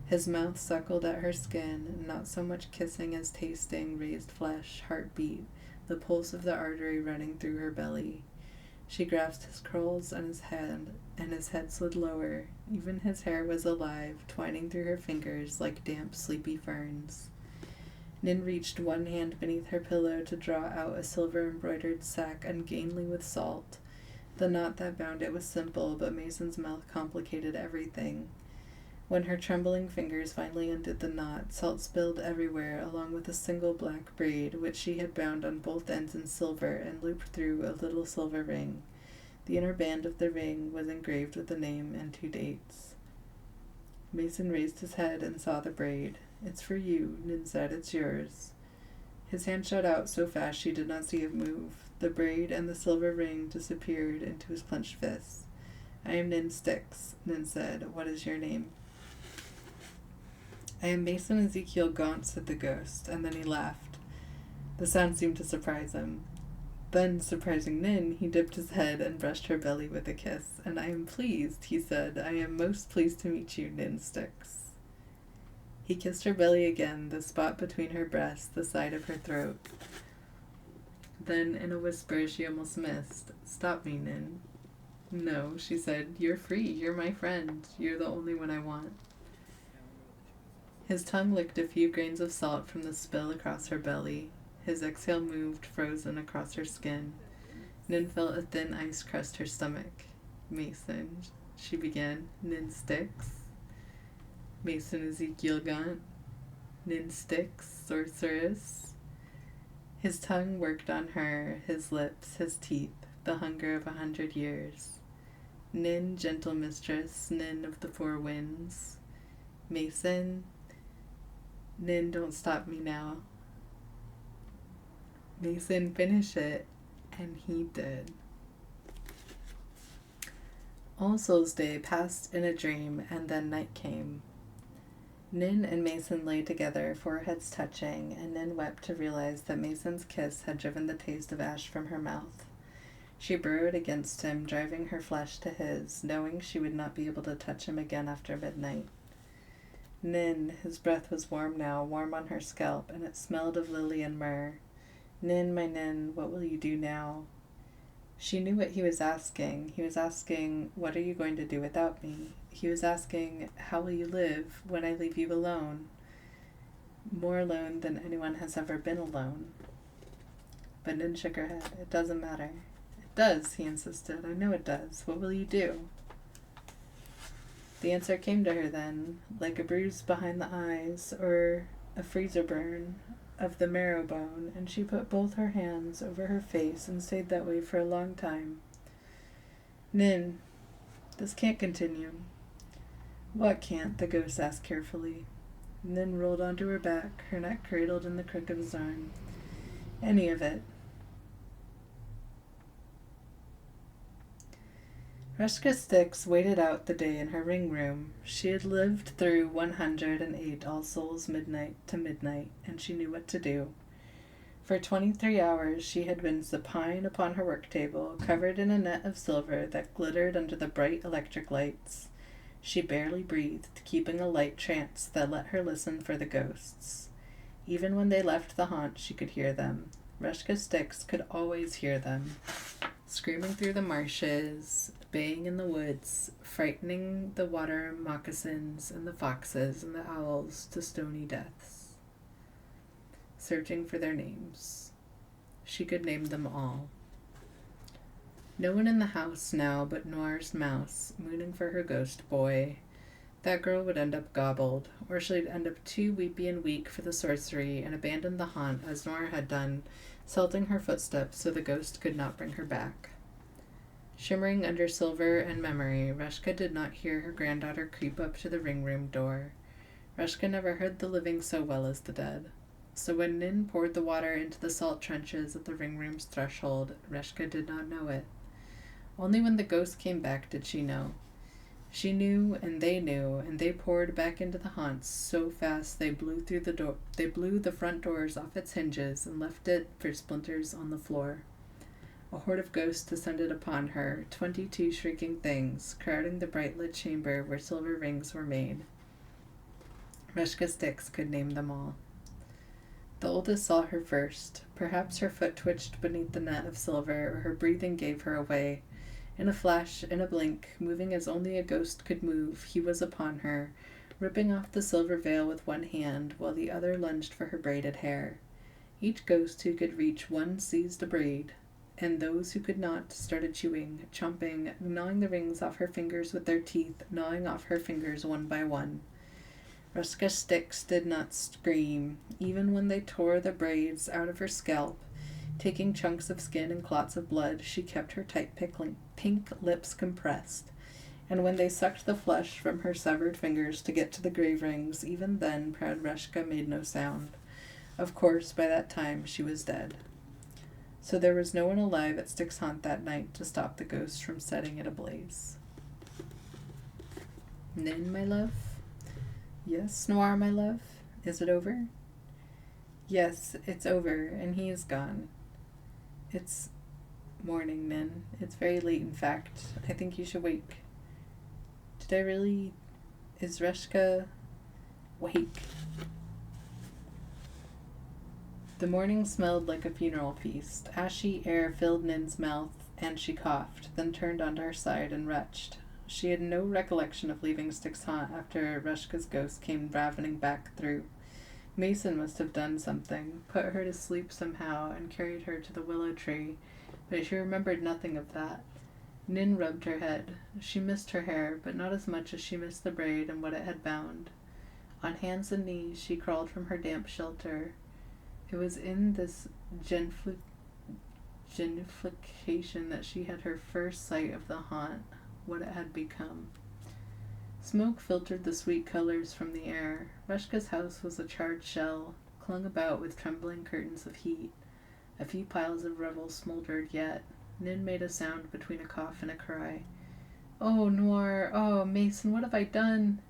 His mouth suckled at her skin, not so much kissing as tasting raised flesh, heartbeat, the pulse of the artery running through her belly. She grasped his curls on his head, and his head slid lower. Even his hair was alive, twining through her fingers like damp, sleepy ferns. Nin reached one hand beneath her pillow to draw out a silver-embroidered sack ungainly with salt. The knot that bound it was simple, but Mason's mouth complicated everything. When her trembling fingers finally undid the knot, salt spilled everywhere, along with a single black braid, which she had bound on both ends in silver and looped through a little silver ring. The inner band of the ring was engraved with a name and 2 dates. Mason raised his head and saw the braid. It's for you, Nin said. It's yours. His hand shot out so fast she did not see it move. The braid and the silver ring disappeared into his clenched fists. I am Nin Styx, Nin said. What is your name? I am Mason Ezekiel Gaunt, said the ghost, and then he laughed. The sound seemed to surprise him. Then, surprising Nin, he dipped his head and brushed her belly with a kiss. And I am pleased, he said. I am most pleased to meet you, Nin Styx. He kissed her belly again, the spot between her breasts, the side of her throat. Then, in a whisper she almost missed, Stop me, Nin. No, she said. You're free. You're my friend. You're the only one I want. His tongue licked a few grains of salt from the spill across her belly. His exhale moved, frozen, across her skin. Nin felt a thin ice crust her stomach. Mason, she began. Nin Styx. Mason Ezekiel Gaunt. Nin Styx, sorceress. His tongue worked on her, his lips, his teeth, the hunger of 100 years. Nin, gentle mistress, Nin of the 4 winds. Mason, Nin, don't stop me now. Mason, finish it. And he did. All Souls' Day passed in a dream, and then night came. Nin and Mason lay together, foreheads touching, and Nin wept to realize that Mason's kiss had driven the taste of ash from her mouth. She burrowed against him, driving her flesh to his, knowing she would not be able to touch him again after midnight. Nin, his breath was warm now, warm on her scalp, and it smelled of lily and myrrh. Nin, my Nin, what will you do now? She knew what he was asking. He was asking, what are you going to do without me? He was asking, how will you live when I leave you alone? more alone than anyone has ever been alone. But Nin shook her head. It doesn't matter. It does, he insisted. I know it does. What will you do? The answer came to her then, like a bruise behind the eyes or a freezer burn of the marrow bone, and she put both her hands over her face and stayed that way for a long time. Nin, this can't continue. What can't? The ghost asked carefully. Nin rolled onto her back, her neck cradled in the crook of his arm. Any of it. Reshka Styx waited out the day in her ring room. She had lived through 108 All Souls midnight to midnight, and she knew what to do. For 23 hours she had been supine upon her work table, covered in a net of silver that glittered under the bright electric lights. She barely breathed, keeping a light trance that let her listen for the ghosts. Even when they left the haunt, she could hear them. Reshka Styx could always hear them, screaming through the marshes, baying in the woods, frightening the water moccasins and the foxes and the owls to stony deaths, searching for their names. She could name them all. No one in the house now but Noir's mouse, mooning for her ghost boy. That girl would end up gobbled, or she'd end up too weepy and weak for the sorcery and abandon the haunt as Noir had done, salting her footsteps so the ghost could not bring her back. Shimmering under silver and memory, Reshka did not hear her granddaughter creep up to the ring room door. Reshka never heard the living so well as the dead. So when Nin poured the water into the salt trenches at the ring room's threshold, Reshka did not know it. Only when the ghost came back did she know. She knew, and they poured back into the haunts so fast they blew the front doors off its hinges and left it for splinters on the floor. A horde of ghosts descended upon her, 22 shrieking things, crowding the bright-lit chamber where silver rings were made. Reshka Styx could name them all. The oldest saw her first. Perhaps her foot twitched beneath the net of silver, or her breathing gave her away. In a flash, in a blink, moving as only a ghost could move, he was upon her, ripping off the silver veil with one hand, while the other lunged for her braided hair. Each ghost who could reach one seized a braid, and those who could not started chewing, chomping, gnawing the rings off her fingers with their teeth, gnawing off her fingers one by one. Reshka Styx did not scream, even when they tore the braids out of her scalp. Taking chunks of skin and clots of blood, she kept her tight pink lips compressed. And when they sucked the flesh from her severed fingers to get to the grave rings, even then proud Reshka made no sound. Of course, by that time she was dead. So there was no one alive at Styx Haunt that night to stop the ghost from setting it ablaze. Nin, my love? Yes, Noir, my love? Is it over? Yes, it's over, and he is gone. It's morning, Nin. It's very late, in fact. I think you should wake. Did I really... Is Reshka... Wake. The morning smelled like a funeral feast. Ashy air filled Nin's mouth, and she coughed, then turned onto her side and retched. She had no recollection of leaving Styx Haunt after Reshka's ghost came ravening back through. Mason must have done something, put her to sleep somehow, and carried her to the willow tree, but she remembered nothing of that. Nin rubbed her head. She missed her hair, but not as much as she missed the braid and what it had bound. On hands and knees she crawled from her damp shelter. It was in this genuflection that she had her first sight of the haunt, what it had become. Smoke filtered the sweet colors from the air. Reshka's house was a charred shell, clung about with trembling curtains of heat. A few piles of rubble smoldered yet. Nin made a sound between a cough and a cry. Oh, Noir! Oh, Mason, what have I done?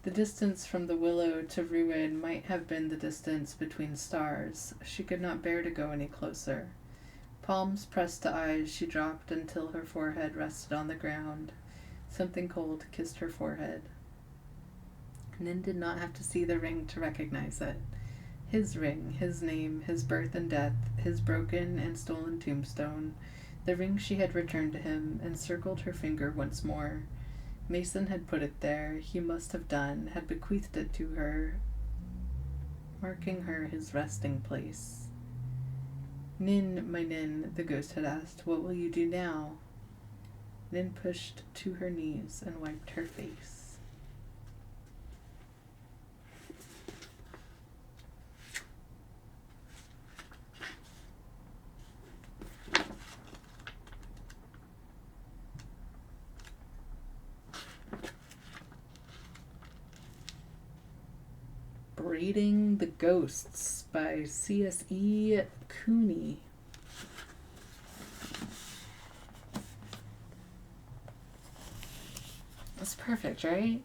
The distance from the willow to ruin might have been the distance between stars. She could not bear to go any closer. Palms pressed to eyes, she dropped until her forehead rested on the ground. Something cold kissed her forehead. Nin did not have to see the ring to recognize it. His ring, his name, his birth and death, his broken and stolen tombstone. The ring she had returned to him, encircled her finger once more. Mason had put it there, he must have done, had bequeathed it to her. marking her his resting place. Nin, my Nin, the ghost had asked, what will you do now? Nin pushed to her knees and wiped her face. Braiding the Ghosts by C.S.E. Cooney. That's perfect, right?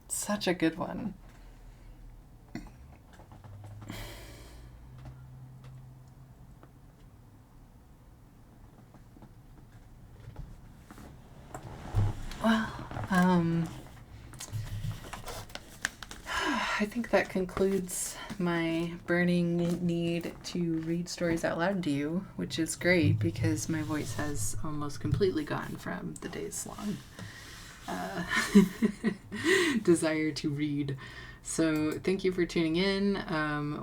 Such a good one. Well, I think that concludes my burning need to read stories out loud to you, which is great because my voice has almost completely gone from the days long desire to read. So thank you for tuning in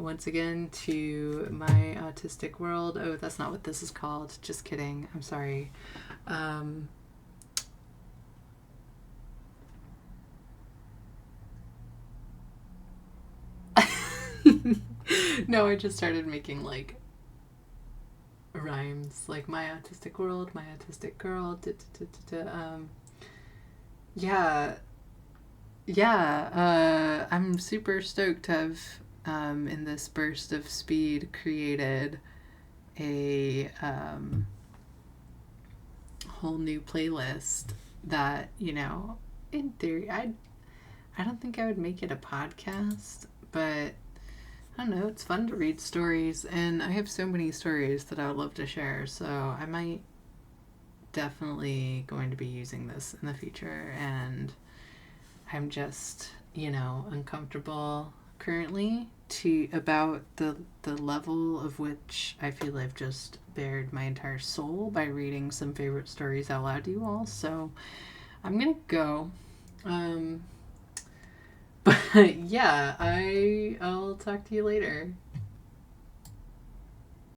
once again to my autistic world. Oh, that's not what this is called. Just kidding. I'm sorry. No, I just started making like rhymes, like my autistic world, my autistic girl. I'm super stoked to have in this burst of speed created a whole new playlist that, you know, in theory I don't think I would make it a podcast, but I don't know, it's fun to read stories, and I have so many stories that I would love to share, so I might definitely going to be using this in the future, and I'm just, you know, uncomfortable currently about the level of which I feel I've just bared my entire soul by reading some favorite stories out loud to you all, so I'm gonna go. But yeah, I'll talk to you later.